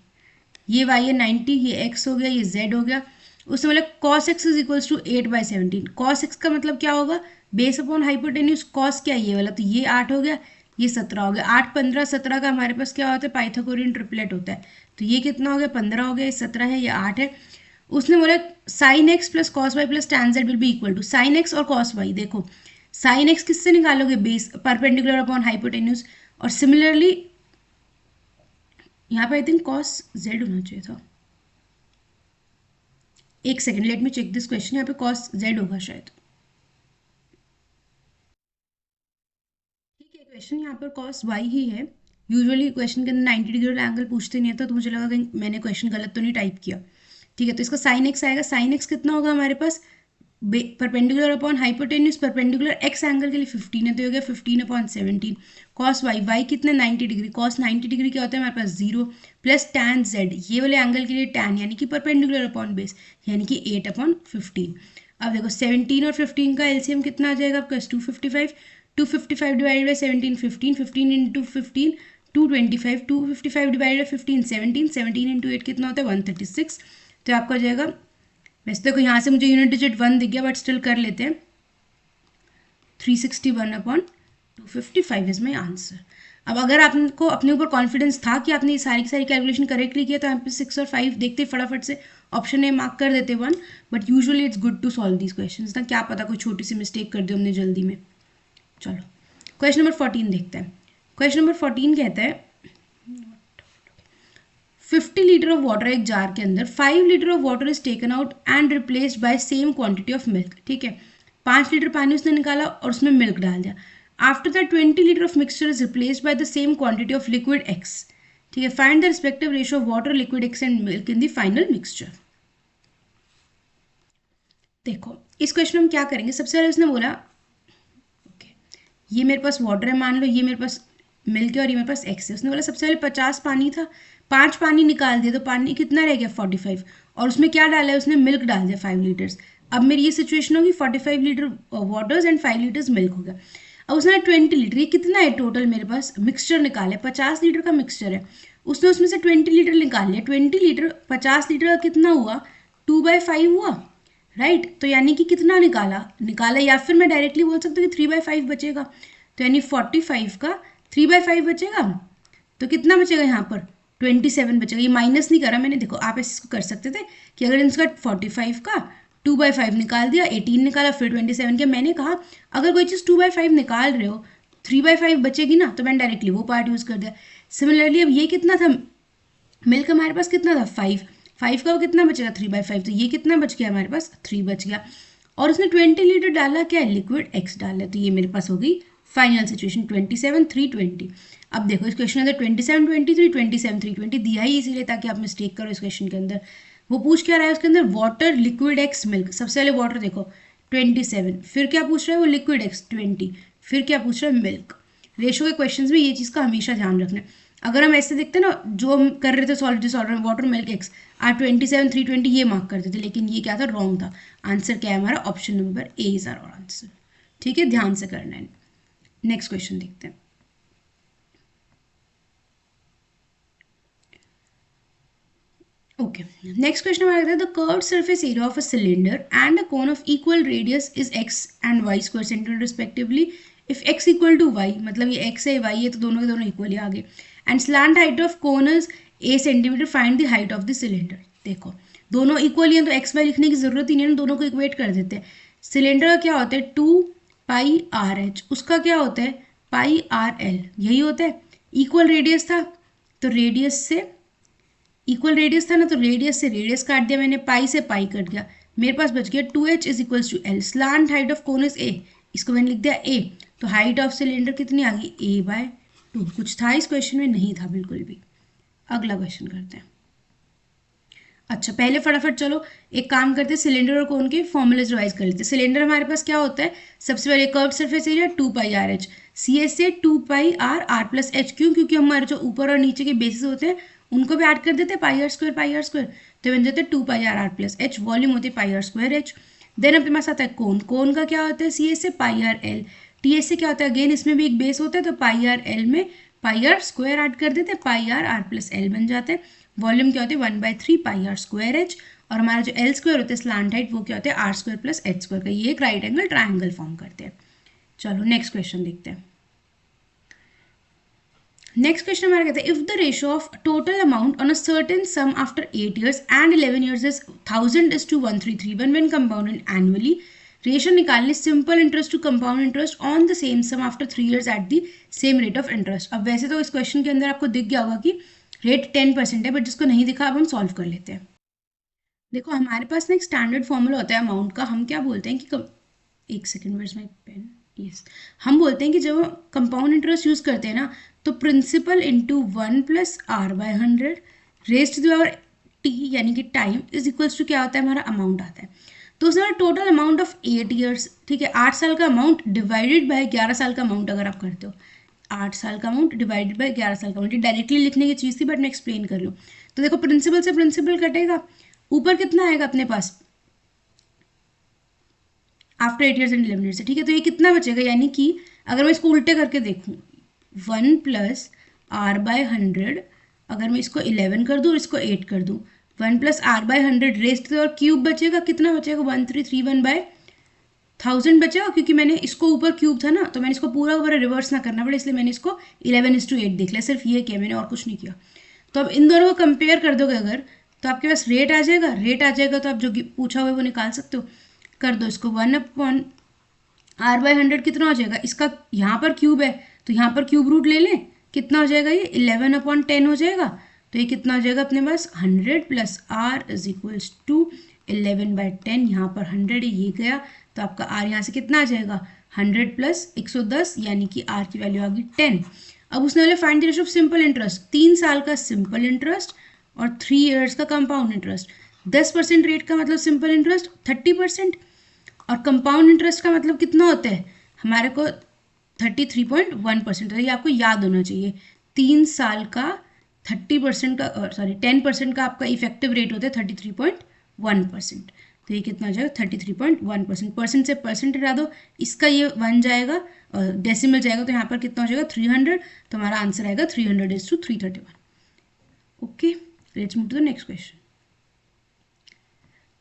ये y है 90, ये x हो गया, ये z हो गया। उसने बोला cos x is equals to 8/17। cos x का मतलब क्या होगा, बेस अपॉन हाइपोटेन्यूज, cos क्या ये वाला, तो ये 8 हो गया, ये 17 हो गया। 8, 15, 17 का हमारे पास क्या होता है पाइथागोरियन ट्रिपलेट होता है, तो ये कितना हो गया 15 हो गया, ये 17 है, ये 8 है। उसने बोला sine x plus cos y plus tan z will be equal to, sine x और कॉस वाई, देखो साइन एक्स किससे निकालोगे बेस परपेंडिकुलर अपॉन हाइपोटेन्यूज, और सिमिलरली यहाँ पे आई थिंक कॉस जेड होना चाहिए था, एक second let me check this question, यहाँ पे कॉस जेड होगा शायद। ठीक है, क्वेश्चन यहाँ पर कॉस वाई ही है। यूजुअली क्वेश्चन के अंदर 90 डिग्री एंगल पूछते नहीं था, तो मुझे लगा कि मैंने क्वेश्चन गलत तो नहीं टाइप किया। ठीक है, तो इसका साइन एक्स आएगा, साइन एक्स कितना होगा हमारे पास perpendicular upon hypotenuse, perpendicular x angle के लिए 15 है तो हो गया 15/17। कॉस वाई, वाई कितने 90 डिग्री, कॉस 90 डिग्री क्या होता है हमारे पास 0, प्लस टैन जेड, ये वाले एंगल के लिए टैन यानी कि परपेंडिकुलर अपॉन बेस यानी कि 8/15। अब देखो 17 और 15 का एलसीएम कितना आ जाएगा आपका 255, 255 divided by 17 15, 15 into 15 225, 255 divided by 15 17, 17 into 8 कितना होता है 136। तो आपका हो जाएगा, वैसे देखो यहाँ से मुझे यूनिट डिजिट 1 दिख गया बट स्टिल कर लेते हैं, 361/255 इज माई आंसर। अब अगर आपको अपने ऊपर कॉन्फिडेंस था कि आपने ये सारी की सारी कैलकुलेशन करेक्टली किया तो यहाँ पे 6 और 5 देखते फटाफट से ऑप्शन ए मार्क कर देते 1, but usually it's good to solve these questions ना, क्या पता कोई छोटी सी मिस्टेक कर दे हमने जल्दी में। चलो क्वेश्चन नंबर 14 देखते हैं। क्वेश्चन नंबर 14 कहता है 50 लीटर ऑफ वाटर एक जार के अंदर 5 litre of water is taken out and replaced by same quantity of milk. ठीक है, 5 लीटर पानी उसने निकाला और उसमें मिल्क डाल दिया। After that 20 litre of mixture is replaced by the same quantity of liquid x. ठीक है, find the respective ratio of water, liquid x and milk in the final mixture. देखो इस क्वेश्चन में हम क्या करेंगे, सबसे पहले उसने बोला ओके ये मेरे पास वाटर है मान लो, ये मेरे पास मिल्क है और ये मेरे पास एक्स है। उसने बोला सबसे पहले 50 पानी था, 5 पानी निकाल दिया तो पानी कितना रह गया 45, और उसमें क्या डाला है उसने मिल्क डाल दिया 5 लीटर्स। अब मेरी ये सिचुएशन होगी 45 litre waters and 5 litres milk हो गया। अब उसने 20 लीटर, ये कितना है टोटल मेरे पास मिक्सचर निकाले, 50 लीटर का मिक्सचर है, उसने उसमें से 20 लीटर निकाल लिया। 20 लीटर 50 लीटर का कितना हुआ 2/5 हुआ, राइट। तो यानी कि कितना निकाला या फिर मैं डायरेक्टली बोल सकता हूँ कि 3/5 बचेगा, तो यानी 45 का 3/5 बचेगा, तो कितना बचेगा यहाँ पर 27 बचेगा। ये माइनस नहीं करा मैंने, देखो आप इसको कर सकते थे कि अगर इसका 45 का 2/5 निकाल दिया, 18 निकाला, फिर 27 के। मैंने कहा अगर कोई चीज़ 2/5 निकाल रहे हो 3/5 बचेगी ना, तो मैंने डायरेक्टली वो पार्ट यूज़ कर दिया। सिमिलरली अब ये कितना था मिल्क, हमारे पास कितना था 5 का वो कितना बचेगा 3/5, तो ये कितना बच गया हमारे पास 3 बच गया। और उसने 20 लीटर डाला, क्या है लिक्विड एक्स डाला, तो ये मेरे पास हो गई फाइनल सिचुएशन 27 3 20। अब देखो इस क्वेश्चन के अंदर 27 23 27 3 20 दिया ही इसीलिए ताकि आप मिस्टेक करो। इस क्वेश्चन के अंदर वो पूछ क्या रहा है, उसके अंदर वाटर लिक्विड एक्स मिल्क। सबसे पहले वाटर देखो 27, फिर क्या पूछ रहा है वो लिक्विड एक्स 20, फिर क्या पूछ रहा है मिल्क। रेशो के क्वेश्चंस में ये चीज़ का हमेशा ध्यान रखना है। अगर हम ऐसे देखते ना जो हम कर रहे थे सॉल्व वाटर मिल्क एक्स 27 3 20 ये मार्क करते थे, लेकिन ये क्या था रॉन्ग था। आंसर क्या है हमारा option number A is our answer. ठीक है, ध्यान से करना है। नेक्स्ट क्वेश्चन देखते हैं। ओके, नेक्स्ट क्वेश्चन हमारा कहता है the curved surface area of a cylinder and a cone of equal radius is x and y square centimetre respectively if x equal to y, मतलब ये x है y है तो दोनों के दोनों इक्वल ही आगे, and slant height of cone is a centimetre, find the height of the cylinder. देखो दोनों इक्वल ही हैं तो x y लिखने की जरूरत ही नहीं है, दोनों को इक्वेट कर देते हैं। सिलेंडर का क्या होता है 2πr/h, उसका क्या होता है πr/l, यही होता है। इक्वल रेडियस था तो रेडियस से इक्वल रेडियस था ना, तो रेडियस से रेडियस काट दिया मैंने, पाई से पाई कट गया, मेरे पास बच गया 2h is equals to l। Slant height of cone is a, इसको मैंने लिख दिया a, तो हाइट ऑफ सिलेंडर कितनी आ गई a/2। कुछ था इस क्वेश्चन में, नहीं था बिल्कुल भी। अगला क्वेश्चन करते हैं। अच्छा पहले फटाफट चलो एक काम करते हैं, सिलेंडर और कोन के फॉर्मूलाज रिवाइज कर लेते हैं। सिलेंडर हमारे पास क्या होता है, सबसे पहले curve surface area 2πr/h, CS से 2πr/r+h, क्यों, क्योंकि हमारे जो ऊपर और नीचे के बेसिस होते हैं उनको भी ऐड कर देते हैं πr², तो बन जाते हैं 2πr/r+h, वॉल्यूम होती है πr²h। देन अपने पास आता है कोन का क्या होता है CS से πr/l, TS से क्या होता है अगेन इसमें भी एक बेस होता है तो πr/l में πr² ऐड कर देते हैं, πr/r+l बन जाते हैं। वॉल्यूम क्या होता है 1/3 πr²h, और हमारा जो l² होता है स्लैंट हाइट वो क्या होता है r² + h² का, ये एक राइट एंगल ट्राइंगल फॉर्म करते हैं। चलो नेक्स्ट क्वेश्चन देखते हैं। नेक्स्ट क्वेश्चन हमारा कहता है if the ratio of total amount on a certain sum after 8 years and 11 years is 1000:1331 when compounded annually, ratio निकालने simple interest to compound interest on the same sum after 3 years at the same rate of interest. अब वैसे तो इस question के अंदर आपको दिख गया होगा कि रेट 10% है, बट जिसको नहीं दिखा अब हम सॉल्व कर लेते हैं। देखो हमारे पास ना एक स्टैंडर्ड फॉर्मूला होता है अमाउंट का, हम क्या बोलते हैं कि एक second where is my pen, yes, हम बोलते हैं कि जब कंपाउंड इंटरेस्ट यूज करते हैं ना तो principal into 1 + r/100 raised to the power t यानी कि टाइम इज इक्वल्स टू क्या होता है हमारा अमाउंट आता है। तो उसमें टोटल अमाउंट ऑफ 8 years, ठीक है, 8 साल का अमाउंट डिवाइडेड बाय 11 साल का अमाउंट अगर आप करते हो, 8 साल का अमाउंट डिवाइडेड बाय 11 साल का अमाउंट, डायरेक्टली लिखने की चीज़ थी बट मैं एक्सप्लेन कर रही हूँ। तो देखो प्रिंसिपल से प्रिंसिपल कटेगा, ऊपर कितना आएगा अपने पास आफ्टर 8 years एंड 11 years से, ठीक है, तो ये कितना बचेगा, यानी कि अगर मैं इसको उल्टे करके देखूँ 1 + r/100, अगर मैं इसको 11 कर दूँ और इसको 8 कर दूँ, 1 + r/100 raised to the power cube बचेगा, कितना बचेगा 1331/1000 1000 बचा, क्योंकि मैंने इसको ऊपर क्यूब था ना, तो मैंने इसको पूरा ऊपर रिवर्स ना करना पड़े, इसलिए मैंने इसको 11:8 देख लिया, सिर्फ ये किया मैंने और कुछ नहीं किया। तो अब इन दोनों को कंपेयर कर दोगे अगर, तो आपके पास रेट आ जाएगा, रेट आ जाएगा तो आप जो पूछा हुआ है वो निकाल सकते हो। कर दो इसको 1/r/100 कितना हो जाएगा, इसका यहाँ पर क्यूब है तो यहाँ पर क्यूब रूट ले लें, कितना हो जाएगा ये 11/10 हो जाएगा। तो ये कितना हो जाएगा अपने पास 100 + r = 11/10, यहाँ पर 100 है, ये गया तो आपका r यहाँ से कितना आ जाएगा 100 + 110, यानी कि r की वैल्यू आ गई 10। अब उसने बोले find the ratio of simple interest, 3 साल का सिंपल इंटरेस्ट और 3 इयर्स का कंपाउंड इंटरेस्ट। 10% रेट का मतलब सिंपल इंटरेस्ट 30%, और कंपाउंड इंटरेस्ट का मतलब कितना होता है हमारे को 33.1%। तो ये आपको याद होना चाहिए, 3 साल का 30% का 10% का आपका इफेक्टिव रेट होता है 33.1%। तो ये कितना हो जाएगा 33.1%। परसेंट से परसेंट हटा दो, इसका ये 1 जाएगा, डेसिमल जाएगा, तो यहाँ पर कितना हो जाएगा 300। तो हमारा आंसर आएगा 300:331। Okay, let's move to the next question.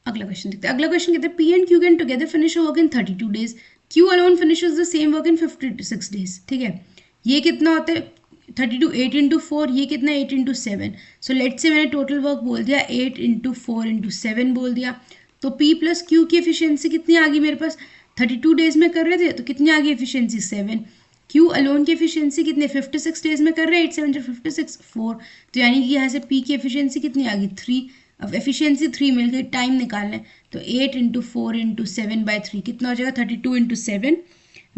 अगला क्वेश्चन देखते हैं। अगला क्वेश्चन कहते हैं P and Q can together finish work in 32 days, Q alone finishes the same work in 56 days. ठीक है, ये कितना होता है 32, 8 × 4, ये कितना 8 × 7। सो लेट्स से मैंने टोटल वर्क बोल दिया 8 × 4 × 7 बोल दिया, तो P + Q की एफिशिएंसी कितनी आ गई मेरे पास, 32 डेज में कर रहे थे तो कितनी आ गई एफिशिएंसी 7। Q अलोन की एफिशिएंसी कितने 56 डेज में कर रहे हैं, 8 7 56 4, तो यानी कि यहाँ से P की एफिशिएंसी कितनी आ गई 3। अब एफिशिएंसी 3 मिल गई, टाइम निकालना है तो 8 × 4 × 7/3 कितना हो जाएगा 32 × 7,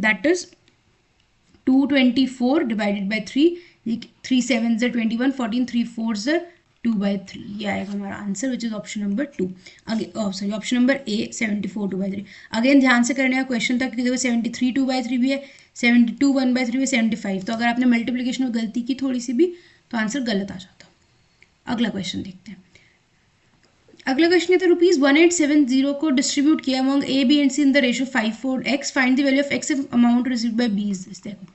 दैट इज 224 / 3, 3 7 = 21, 14 3 4 = 2/3, ये आएगा हमारा answer which is option number 2। Sorry option number A 74 2/3। Again ध्यान से करने का क्वेश्चन था, क्योंकि देखो 73 2/3 भी है, 72 1/3 भी, 75, तो अगर आपने मल्टीप्लिकेशन में गलती की थोड़ी सी भी तो आंसर गलत आ जाता। अगला क्वेश्चन देखते हैं। अगला क्वेश्चन है तो ₹1870 को डिस्ट्रीब्यूट किया among A B and C in the ratio 5/4x, find the value of x if amount received by B is this. देखो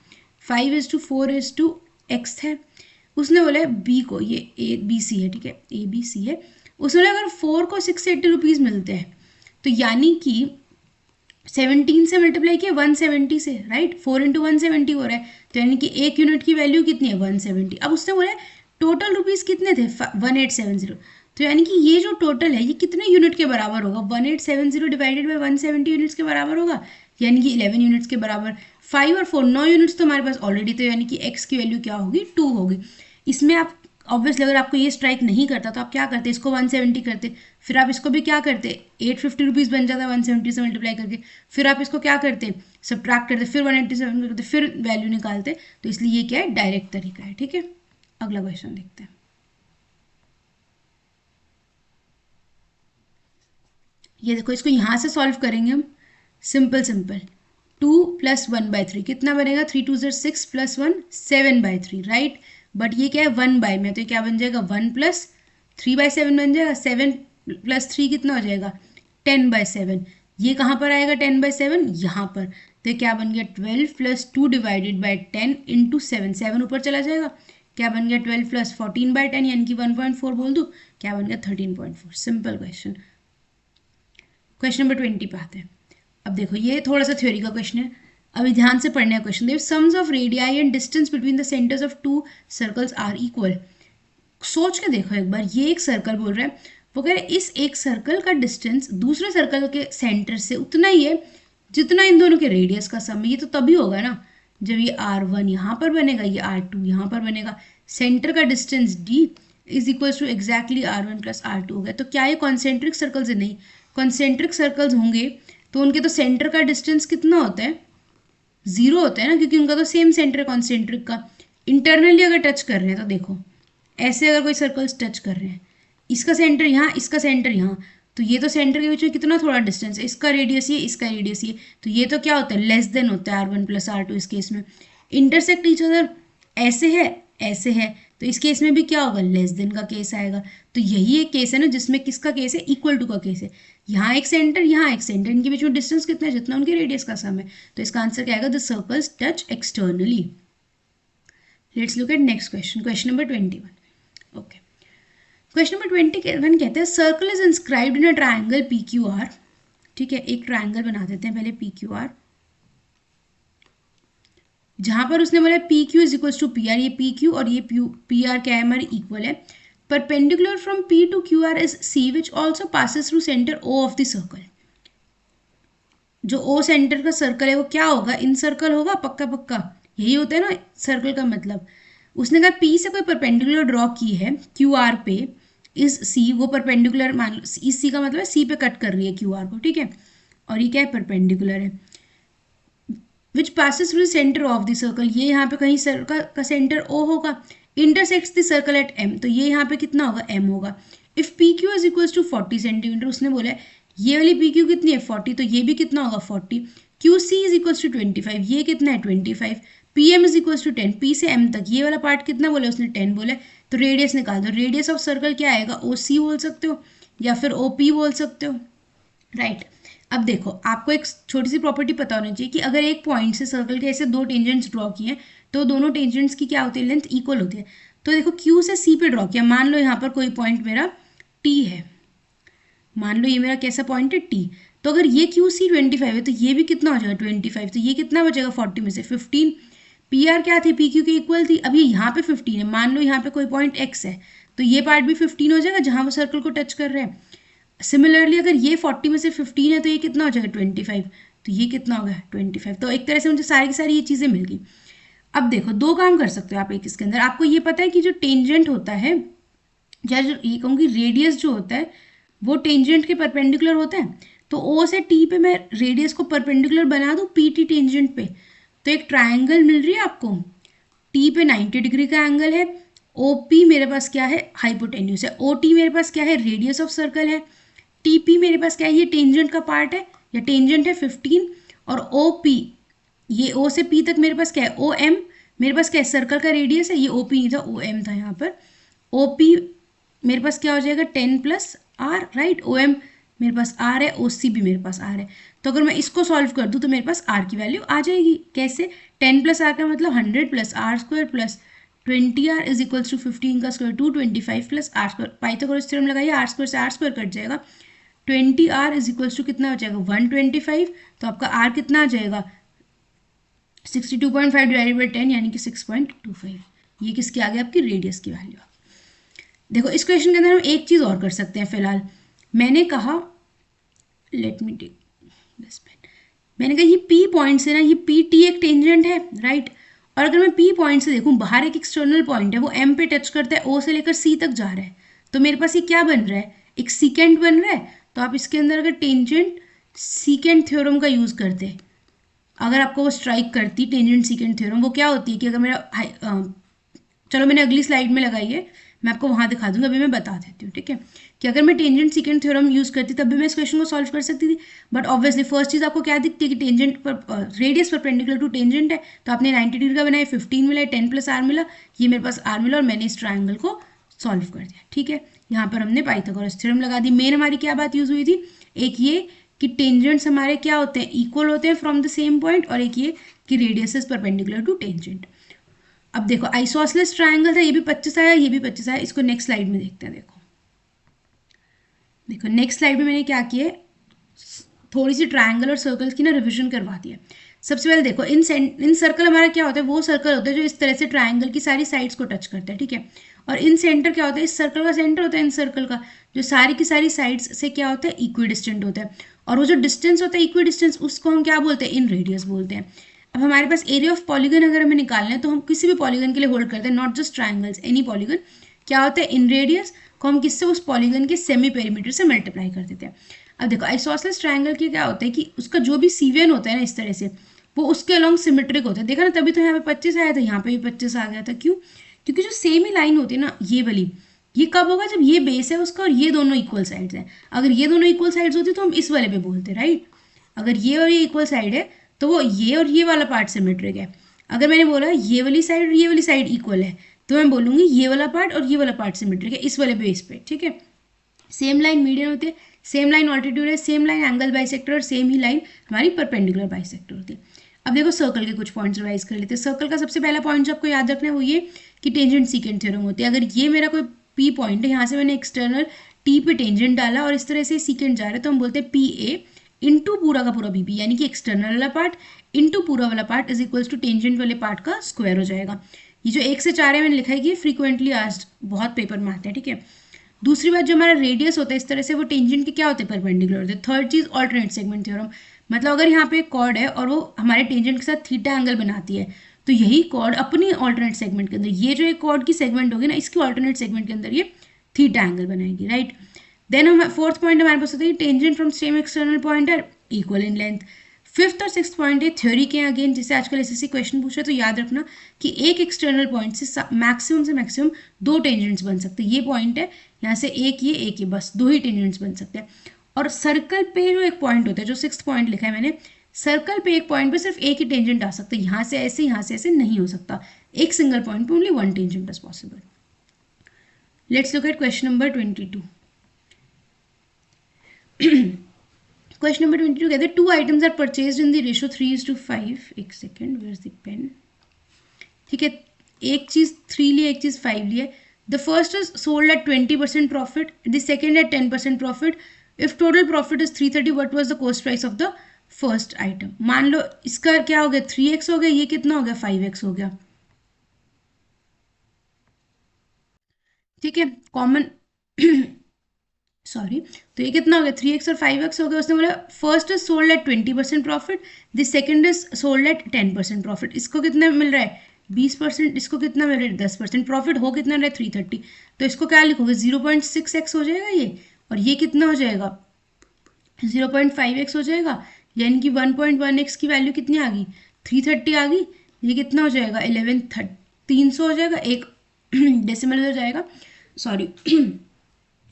5:4:x है, उसने बोला बी को, ये ए बी सी है, ठीक है ए बी सी है, उसने बोला अगर 4 को 6 से 80 रुपीज़ मिलते हैं तो यानी कि 17 से मल्टीप्लाई किया 170 से, राइट, 4 × 170 हो रहा है, तो यानी कि एक यूनिट की वैल्यू कितनी है 170। अब उसने बोला टोटल रुपीज़ कितने थे 1870, तो यानी कि ये जो टोटल है ये कितने यूनिट के बराबर होगा 1870 डिवाइडेड बाय 170 यूनिट्स के बराबर होगा, यानी कि 11 यूनिट्स के बराबर। 5 और 4 9 यूनिट्स तो हमारे पास ऑलरेडी, तो यानी कि x की वैल्यू क्या होगी 2 होगी। इसमें आप ऑब्वियसली अगर आपको ये स्ट्राइक नहीं करता तो आप क्या करते, इसको 170 करते, फिर आप इसको भी क्या करते 850 रुपीज़ बन जाता 170 से मल्टीप्लाई करके, फिर आप इसको क्या करते सब्ट्रैक्ट करते, फिर 187 करते, फिर वैल्यू निकालते। तो इसलिए ये क्या है डायरेक्ट तरीका है। ठीक है, अगला क्वेश्चन देखते हैं। ये देखो, इसको यहाँ से सॉल्व करेंगे हम, सिंपल 2 + 1/3 कितना बनेगा 3 2 = 6 + 1 7/3, राइट। बट ये क्या है 1/, में तो क्या बन जाएगा 1 + 3/7 बन जाएगा, 7 + 3 कितना हो जाएगा 10/7। ये कहाँ पर आएगा 10/7 यहाँ पर, तो क्या बन गया 12 + 2 / 10 × 7, 7 ऊपर चला जाएगा, क्या बन गया 12 + 14/10 यानी कि 1.4 बोल दूँ, क्या बन गया 13.4। Simple question. क्वेश्चन नंबर 20 पे आते हैं। अब देखो ये थोड़ा सा थ्योरी का क्वेश्चन है, अभी ध्यान से पढ़ने का question. Sums of radii and distance between the centres of 2 circles are equal. सोच के देखो एक बार, ये एक सर्कल बोल रहा है, वो कह रहे हैं इस एक सर्कल का डिस्टेंस दूसरे सर्कल के सेंटर से उतना ही है जितना इन दोनों के रेडियस का सम है। ये तो तभी होगा ना जब ये R1 यहाँ पर बनेगा, ये R2 यहाँ पर बनेगा, सेंटर का distance D is equal to exactly R1 + R2 हो गया। तो क्या ये कॉन्सेंट्रिक सर्कल्स है? नहीं, कॉन्सेंट्रिक सर्कल्स होंगे तो उनके तो सेंटर का डिस्टेंस कितना होता है 0 होता है ना, क्योंकि उनका तो सेम सेंटर है कॉन्सेंट्रिक का। इंटरनली अगर टच कर रहे हैं तो देखो ऐसे अगर कोई सर्कल्स टच कर रहे हैं, इसका सेंटर यहाँ, इसका सेंटर यहाँ, तो ये तो सेंटर के बीच में कितना थोड़ा डिस्टेंस है, इसका रेडियस ये, इसका रेडियस ये, तो ये तो क्या होता है लेस देन होता है R1 + R2 इस केस में। इंटरसेक्ट ईच अदर ऐसे है ऐसे है, तो इस केस में भी क्या होगा लेस देन का केस आएगा। तो यही एक केस है ना जिसमें किसका केस है इक्वल टू का केस है, यहाँ एक सेंटर यहाँ एक सेंटर, इनके बीच में डिस्टेंस कितना है जितना उनके रेडियस का सम है। तो इसका आंसर क्या आएगा the circles touch externally. Let's look eight next question, question number 21। Okay, question number 21 कहते हैं circle is inscribed in a triangle PQR, ठीक है, एक ट्राइंगल बना देते हैं पहले PQR, जहां पर उसने बोला PQ is equal to PR, ये PQ और ये PR क्या है हमारे इक्वल है। Perpendicular from P to QR is C which also passes through centre O of the circle. जो O सेंटर का सर्कल है वो क्या होगा, इन सर्कल होगा, पक्का पक्का यही होता है ना सर्कल का मतलब। उसने कहा P से कोई परपेंडिकुलर ड्रॉ की है QR पे, इस C, वो परपेंडिकुलर मान लो, इस C का मतलब है C पे कट कर रही है QR को, ठीक है, और ये क्या है, परपेंडिकुलर है। Which passes through centre of the circle, ये यहाँ पे कहीं सर्कल का सेंटर O होगा, intersects the circle at M, तो ये यहाँ पे कितना होगा, M होगा। If PQ is equal to 40 centimetre, उसने बोला ये वाली PQ कितनी है 40, तो ये भी कितना होगा 40। QC इज इक्वल टू 25, ये कितना है 25। PM is equal to 10, P से M तक ये वाला पार्ट कितना बोला उसने 10 बोला, तो रेडियस निकाल दो। रेडियस ऑफ सर्कल क्या आएगा, OC बोल सकते हो या फिर OP बोल सकते हो, राइट। अब देखो आपको एक छोटी सी प्रॉपर्टी पता होनी चाहिए कि अगर एक पॉइंट से सर्कल के ऐसे दो टेंजेंट्स ड्रॉ किए तो दोनों टेंजेंट्स की क्या होती है, लेंथ इक्वल होती है। तो देखो Q से C पे ड्रॉ किया, मान लो यहाँ पर कोई पॉइंट मेरा T है, मान लो ये मेरा कैसा पॉइंट है T, तो अगर ये QC 25 है तो ये भी कितना हो जाएगा 25, तो ये कितना बचेगा 40 में से 15। PR क्या थी, PQ के इक्वल थी, अब ये यहाँ पे 15 है, मान लो यहाँ पे कोई पॉइंट X है तो ये पार्ट भी 15 हो जाएगा जहाँ वो सर्कल को टच कर रहे हैं। सिमिलरली अगर ये 40 में से 15 है तो ये कितना हो जाएगा 25, तो ये कितना होगा 25। तो एक तरह से मुझे सारी की सारी ये चीज़ें मिल गई। अब देखो दो काम कर सकते हो आप एक इसके अंदर, आपको ये पता है कि जो टेंजेंट होता है या जो ये कहूँगी रेडियस जो होता है वो टेंजेंट के परपेंडिकुलर होता है, तो O से T पे मैं रेडियस को परपेंडिकुलर बना दूँ PT टेंजेंट पे, तो एक ट्राइंगल मिल रही है आपको, T पे 90 डिग्री का एंगल है, OP मेरे पास क्या है हाइपोटेन्यूज है, OT मेरे पास क्या है रेडियस ऑफ सर्कल है, TP मेरे पास क्या है ये टेंजेंट का पार्ट है या टेंजेंट है 15, और OP ये O से P तक मेरे पास क्या है OM, मेरे पास क्या है सर्कल का रेडियस है, ये OP नहीं था OM था यहाँ पर। OP मेरे पास क्या हो जाएगा 10 प्लस R, राइट। OM मेरे पास R है, OC भी मेरे पास R है, तो अगर मैं इसको सॉल्व कर दूँ तो मेरे पास R की वैल्यू आ जाएगी। कैसे, 10 प्लस R का मतलब 100 plus R square plus 20R is equals to 15 का square 225 plus R square, Pythagoras theorem लगाइए, R स्क्वायर से R स्क्वायर कट जाएगा, 20R इज इक्वल्स टू कितना हो जाएगा 125, तो आपका R कितना आ जाएगा 62.5 डिवाइडेड बाई 10 यानी कि 6.25। ये किसकी आ गई आपकी रेडियस की वैल्यू। देखो इस क्वेश्चन के अंदर हम एक चीज़ और कर सकते हैं फिलहाल, मैंने कहा let me take this pen, मैंने कहा ये P पॉइंट से ना ये PT एक टेंजेंट है, राइट। और अगर मैं P पॉइंट से देखूं बाहर एक एक्सटर्नल पॉइंट है वो M पे टच करता है, O से लेकर C तक जा रहा है, तो मेरे पास ये क्या बन रहा है एक सीकेंट बन रहा है। तो आप इसके अंदर अगर टेंजेंट सीकेंट थ्योरम का यूज़ करते, अगर आपको वो स्ट्राइक करती टेंजेंट सीकेंट थ्योरम, वो क्या होती है कि अगर मेरा चलो मैंने अगली स्लाइड में लगाई है, मैं आपको वहाँ दिखा दूंगा, अभी मैं बता देती हूँ, ठीक है, कि अगर मैं टेंजेंट सीकेंट थ्योरम यूज़ करती तब भी मैं इस क्वेश्चन को सॉल्व कर सकती थी। बट ऑब्वियसली फर्स्ट चीज़ आपको क्या दिखती है कि टेंजेंट पर रेडियस परपेंडिकुलर टू टेंजेंट है, तो आपने 90 डिग्री का बनाया, 15 मिला, 10 प्लस R मिला, ये मेरे पास R मिला और मैंने इस ट्राइंगल को सॉल्व कर दिया, ठीक है। यहाँ पर हमने पाइथागोरस थ्योरम लगा दी। मेन हमारी क्या बात यूज़ हुई थी, एक ये कि टेंजेंट्स हमारे क्या होते हैं इक्वल होते हैं फ्रॉम द सेम पॉइंट, और एक ये कि radius is perpendicular to tangent. अब देखो आइसोसेलेस ट्राइंगल था, ये भी 25 आया, ये भी 25 आया, इसको नेक्स्ट स्लाइड में देखते हैं। देखो नेक्स्ट स्लाइड में मैंने क्या किया है, थोड़ी सी ट्राइंगल और सर्कल्स की ना रिविजन करवा दी है। सबसे पहले देखो इन सर्कल हमारा क्या होता है, वो सर्कल होता है जो इस तरह से ट्राइंगल की सारी साइड्स को टच करता है, ठीक है। और इन सेंटर क्या होता है, इस सर्कल का सेंटर होता है इन सर्कल का, जो सारी की सारी साइड्स से क्या होता है इक्वी डिस्टेंट होता है, और वो जो डिस्टेंस होता है इक्वी डिस्टेंस उसको हम क्या बोलते हैं इन रेडियस बोलते हैं। अब हमारे पास एरिया ऑफ पॉलीगन अगर हमें निकालना है तो हम किसी भी पॉलीगन के लिए होल्ड करते हैं, not just triangles, any polygon क्या होता है इन रेडियस को हम किससे उस पॉलीगन के सेमी पेरीमीटर से मल्टीप्लाई कर देते हैं। अब देखो आइसोसेलेस ट्राइंगल की क्या होता है कि उसका जो भी सीवियन होता है ना इस तरह से वो उसके अलॉन्ग सिमेट्रिक होता है। देखा ना तभी तो यहाँ पे 25 आया था, यहाँ पे भी 25 आ गया था। क्यों? क्योंकि जो सेम ही लाइन होती है ना ये वाली, ये कब होगा जब ये बेस है उसका और ये दोनों इक्वल साइड्स हैं। अगर ये दोनों इक्वल साइड्स होती तो हम इस वाले पे बोलते, राइट। अगर ये और ये इक्वल साइड है तो वो ये और ये वाला पार्ट सिमेट्रिक है। अगर मैंने बोला ये वाली साइड और ये वाली साइड इक्वल है तो मैं बोलूँगी ये वाला पार्ट और ये वाला पार्ट सिमेट्रिक है इस वाले बेस पे, ठीक है। सेम लाइन मीडियन होती है, सेम लाइन ऑल्टीट्यूड है, सेम लाइन एंगल बाइसेक्टर और सेम ही लाइन हमारी परपेंडिकुलर बाइसेक्टर होती है। अब देखो सर्कल के कुछ पॉइंट्स रिवाइज कर लेते हैं। सर्कल का सबसे पहला पॉइंट जो आपको याद रखना है वो ये कि टेंजेंट सीकेंट थ्योरम होती है। अगर ये मेरा कोई पी पॉइंट है, यहाँ से मैंने एक्सटर्नल टी पे टेंजेंट डाला और इस तरह से सीकेंट जा रहा है तो हम बोलते हैं पी ए इंटू पूरा का पूरा बीबी, यानी कि एक्सटर्नल वाला पार्ट इंटू पूरा वाला part is equals to tangent वाले पार्ट का स्क्वायर हो जाएगा। ये जो 1 से 4 है मैंने लिखा है कि फ्रीक्वेंटली आस्क्ड, बहुत पेपर में आते हैं, ठीक है। दूसरी बात, जो हमारा रेडियस होता है इस तरह से, वो टेंजेंट के क्या होते हैं, परपेंडिकुलर होते हैं। थर्ड चीज, ऑल्टरनेट सेगमेंट थ्योरम, मतलब अगर यहाँ पे एक कॉर्ड है और वो हमारे टेंजेंट के साथ थीटा एंगल बनाती है, तो यही कॉर्ड अपनी ऑल्टरनेट सेगमेंट के अंदर, ये जो एक कॉर्ड की सेगमेंट होगी ना, इसकी ऑल्टरनेट सेगमेंट के अंदर ये थीटा एंगल बनाएगी, राइट। देन हम फोर्थ पॉइंट हमारे पास होता है tangent from same external point are equal in length. Fifth और सिक्स पॉइंट है थ्योरी के, अगेन जैसे आजकल एसएससी क्वेश्चन पूछ रहे हैं, तो याद रखना कि एक एक्सटर्नल पॉइंट से मैक्सिमम 2 टेंजेंट्स बन सकते हैं। ये पॉइंट है, यहाँ से एक ये, बस 2 ही टेंजेंट्स बन सकते हैं। और सर्कल पे जो एक पॉइंट होता है, जो 6th पॉइंट लिखा है मैंने, सर्कल पे एक पॉइंट पे सिर्फ एक ही टेंजेंट आ सकता है, यहाँ से ऐसे नहीं हो सकता। एक सिंगल पॉइंट पे only 1 tangent is possible. Let's look at question number 22। Question number 22 कहते हैं 2 items are purchased in the ratio 3:5। एक second, where is the pen. ठीक है, एक चीज 3 लिए, एक चीज 5 लिए। The first is sold at 20% profit, the second at 10% profit. If total profit is 330, what was the cost price of the first item. मान लो इसका क्या हो गया, 3x हो गया, ये कितना हो गया, 5x हो गया। ठीक है, कॉमन सॉरी, तो ये कितना हो गया, 3x और 5x हो गया। उसने बोला first is sold at 20% profit, the second is sold eight 10% profit. इसको कितना मिल रहा है, 20%, इसको कितना मिल रहा है, 10%। प्रॉफिट हो कितना रहा है, 330। तो इसको क्या लिखोगे, 0.6x हो जाएगा ये, और ये कितना हो जाएगा, 0.5x हो जाएगा। यानी कि 1.1x की वैल्यू कितनी आ गई, 330 आ गई। ये कितना हो जाएगा, 300 हो जाएगा, एक डेसिमल हो जाएगा, सॉरी।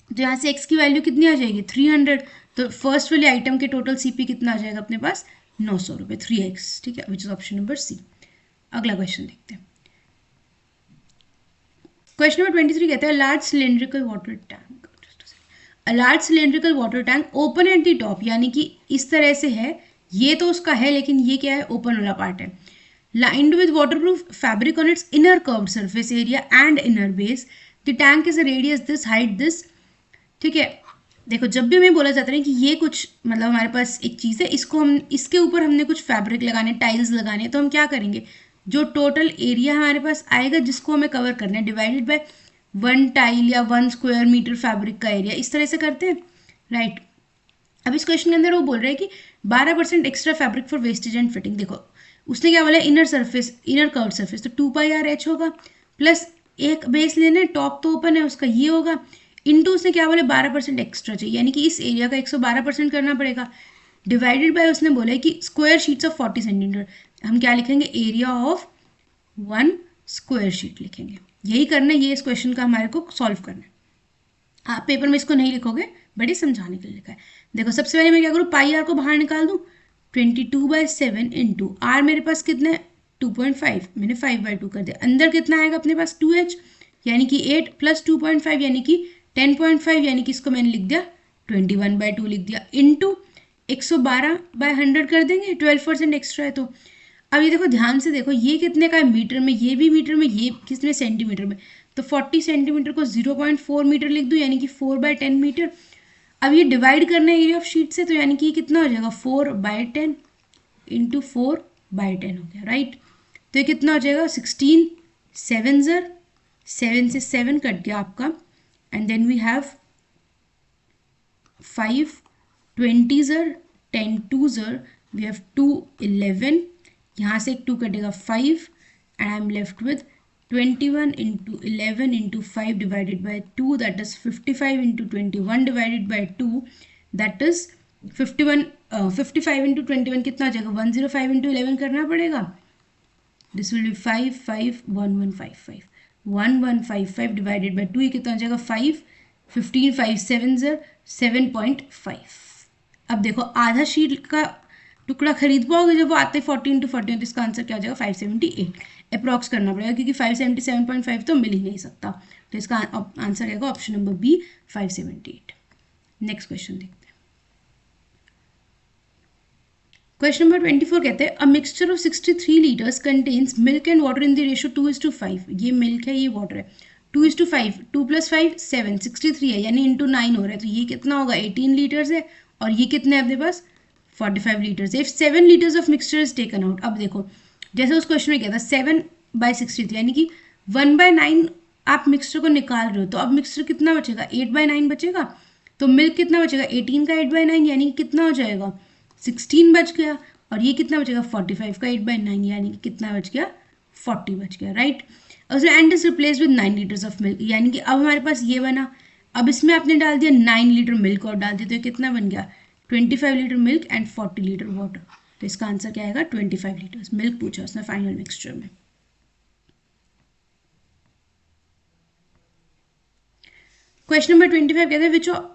तो यहाँ से x की वैल्यू कितनी आ जाएगी, 300। तो फर्स्ट वाले आइटम के टोटल सीपी कितना आ जाएगा अपने पास, 900 रुपये, 3x। ठीक है, which is option number C. अगला क्वेश्चन देखते हैं। क्वेश्चन नंबर 23 कहते हैं large cylindrical water tank, a large cylindrical water tank open at the top, यानी कि इस तरह से है, ये तो उसका है, लेकिन ये क्या है, ओपन वाला पार्ट है। lined with waterproof fabric on its inner curved surface area and inner base. The tank is a radius this, height this. ठीक है, देखो जब भी हमें बोला जाता है कि ये कुछ, मतलब हमारे पास एक चीज़ है, इसको हम, इसके ऊपर हमने कुछ फैब्रिक लगाने, टाइल्स लगाने, तो हम क्या करेंगे, जो टोटल एरिया हमारे पास आएगा जिसको हमें कवर करना है, डिवाइडेड बाय 1 टाइल या 1 स्क्वायर मीटर फैब्रिक का एरिया, इस तरह से करते हैं, राइट। अब इस क्वेश्चन के अंदर वो बोल रहे हैं कि 12% extra fabric for wastage and fitting. देखो उसने क्या बोला, inner surface, inner curve surface, तो 2πr/h होगा, प्लस एक बेस लेना है, टॉप तो ओपन है उसका, ये होगा, इनटू उसने क्या बोले 12% एक्स्ट्रा चाहिए, यानी कि इस एरिया का 112% करना पड़ेगा, डिवाइडेड बाय उसने बोला है कि स्क्वायर शीट्स ऑफ 40 सेंटीमीटर। हम क्या लिखेंगे, एरिया ऑफ 1 स्क्वायर शीट लिखेंगे। यही करना है, ये इस क्वेश्चन का हमारे को सॉल्व करना है। आप पेपर में इसको नहीं लिखोगे, बट ये समझाने के लिए लिखा है। देखो सबसे पहले मैं क्या करूँ, πr को बाहर निकाल दूँ, 22/7 इंटू आर मेरे पास कितना है 2.5, मैंने 5/2 कर दिया। अंदर कितना आएगा अपने पास 2h, यानी कि 8 प्लस 2.5 यानी कि 10.5, यानी कि इसको मैंने लिख दिया 21/2 लिख दिया, इंटू 112/100 कर देंगे, 12% एक्स्ट्रा है। तो अब ये देखो ध्यान से देखो, ये कितने का है मीटर में, ये भी मीटर में, ये कितने सेंटीमीटर में, तो 40 सेंटीमीटर को 0.4 मीटर लिख दूँ, यानी कि 4/10 मीटर। अब ये डिवाइड करना है एरिया ऑफ शीट से, तो यानी कि कितना हो जाएगा 4/10 इंटू 4/10 हो गया, राइट। तो ये कितना हो जाएगा 16, 7 से 7 कट गया आपका, and then we have 5, 20 10 2 we have 2 11, यहाँ से एक 2 कटेगा 5, and I am left with 21 into 11 into 5 divided by 2, that is 55 into 21 divided by 2, that is 51, 55 into 21 कितना आ जाएगा, 105 into 11 करना पड़ेगा, this will be 5 5 1 1 5 5 1 1 5 5 divided by 2, ये कितना आ जाएगा 5 15 5 7 7.5। अब देखो आधा शीट का टुकड़ा खरीद पाओगे जब वो आते 40 into 40, तो इसका आंसर क्या हो जाएगा 578 अप्रॉक्स करना पड़ेगा, क्योंकि 577.5 तो मिल ही नहीं सकता। तो इसका आंसर रहेगा option number B 578। Next question देखते हैं। क्वेश्चन नंबर 24 कहते हैं a mixture of 63 litres contains milk and water in the ratio 2:5। ये मिल्क है, ये वाटर है, 2:5, 2 + 5 7, 63 है, यानी इंटू 9 हो रहा है, तो ये कितना होगा 18 लीटर्स है, और ये कितने अपने पास 45 litres. If 7 litres of mixture is taken out, अब देखो जैसे उस क्वेश्चन में क्या था 7/63 यानी कि 1/9 आप मिक्सचर को निकाल रहे हो, तो अब मिक्सचर कितना बचेगा 8/9 बचेगा, तो मिल्क कितना बचेगा 18 का 8/9 यानी कि कितना हो जाएगा 16 बच गया, और ये कितना बचेगा 45 का 8/9 यानी कि कितना बच गया 40 बच गया, right. And is replace with 9 litres of milk, यानी कि अब हमारे पास ये बना, अब इसमें आपने डाल दिया 9 लीटर मिल्क और डाल दिया, तो ये कितना बन गया 25 litre milk and 40 litre water. तो इसका आंसर क्या आएगा 25 लीटर्स मिल्क पूछा उसने फाइनल मिक्सचर में। क्वेश्चन नंबर 25 कहते हैं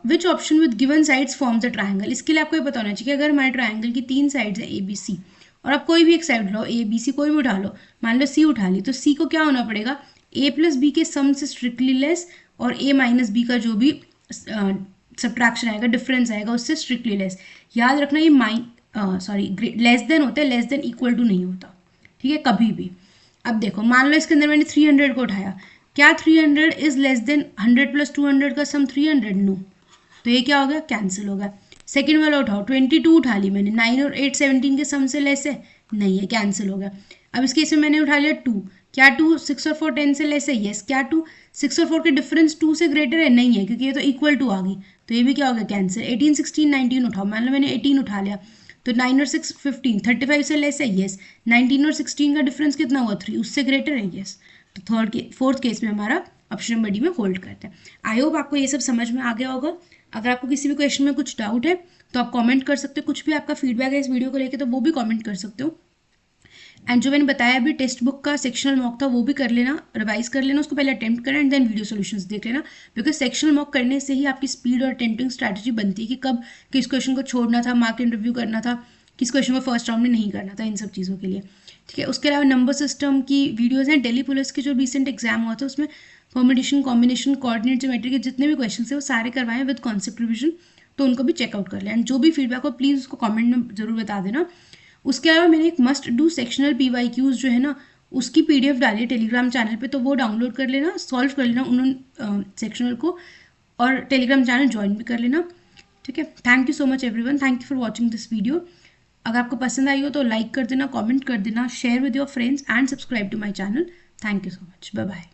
which option with given sides forms a triangle. इसके लिए आपको ये पता होना चाहिए कि अगर हमारे ट्रायंगल की 3 साइड्स है ABC, और आप कोई भी एक साइड लो ABC कोई भी उठा लो, मान लो C उठा ली, तो C को क्या होना पड़ेगा A + B के सम से स्ट्रिक्टली लेस, और A - B का जो भी सब्ट्रैक्शन आएगा डिफरेंस आएगा उससे स्ट्रिक्टली लेस। याद रखना ये लेस देन होता है, लेस देन इक्वल टू नहीं होता, ठीक है कभी भी। अब देखो मान लो इसके अंदर मैंने 300 को उठाया, क्या 300 इज लेस देन 100 + 200 का सम 300? नो, तो ये क्या हो गया कैंसिल हो गया। सेकेंड वाला उठाओ 22 उठा ली मैंने, 9 और 8 17 के सम से लेस है, नहीं है कैंसिल हो गया। अब इस केस में मैंने उठा लिया 2, क्या 2 6 और 4 10 से लेस है? यस। क्या 2 6 और 4 के डिफरेंस 2 से ग्रेटर है? नहीं है, क्योंकि ये तो इक्वल टू आ गई, तो ये भी क्या हो गया कैंसिल। 18 16 19 उठाओ, मान लो मैंने 18 उठा लिया, तो 9 और 6 15 35 से लेस है? यस। 19 और 16 का डिफरेंस कितना हुआ 3, उससे ग्रेटर है? यस। तो फोर्थ केस में हमारा ऑप्शन नंबर डी में होल्ड करते हैं। आई होप आपको ये सब समझ में आ गया होगा। अगर आपको किसी भी क्वेश्चन में कुछ डाउट है तो आप कमेंट कर सकते हो, कुछ भी आपका फीडबैक है इस वीडियो को लेके तो वो भी कमेंट कर सकते हो। एंड जो मैंने बताया अभी टेक्स्ट बुक का सेक्शनल मॉक था वो भी कर लेना, रिवाइज कर लेना, उसको पहले अटेम्प्ट करना एंड देन वीडियो सॉल्यूशंस देख लेना, बिकॉज सेक्शनल मॉक करने से ही आपकी स्पीड और अटेम्प्टिंग स्ट्रैटेजी बनती है कि कब किस क्वेश्चन को छोड़ना था, मार्क इंटरव्यू करना था, किस क्वेश्चन को फर्स्ट राउंड में नहीं करना था, इन सब चीज़ों के लिए, ठीक है। उसके अलावा नंबर सिस्टम की वीडियोज़ हैं, दिल्ली पुलिस के जो रिसेंट एग्जाम हुआ था उसमें परम्यूटेशन कॉम्बिनेशन कोऑर्डिनेट ज्योमेट्री के जितने भी क्वेश्चन है वो सारे करवाए विद कॉन्सेप्ट रिविजन, तो उनको भी चेकआउट कर लें। एंड जो भी फीडबैक हो प्लीज़ उसको कमेंट में जरूर बता देना। उसके अलावा मैंने एक मस्ट डू सेक्शनल PYQs जो है ना उसकी PDF डाली है टेलीग्राम चैनल पे, तो वो डाउनलोड कर लेना, सॉल्व कर लेना उन सेक्शनल को, और टेलीग्राम चैनल ज्वाइन भी कर लेना, ठीक है। Thank you so much everyone, thank you for watching this video. अगर आपको पसंद आई हो तो लाइक कर देना, कमेंट कर देना, share with your friends and subscribe to my channel. Thank you so much, bye bye.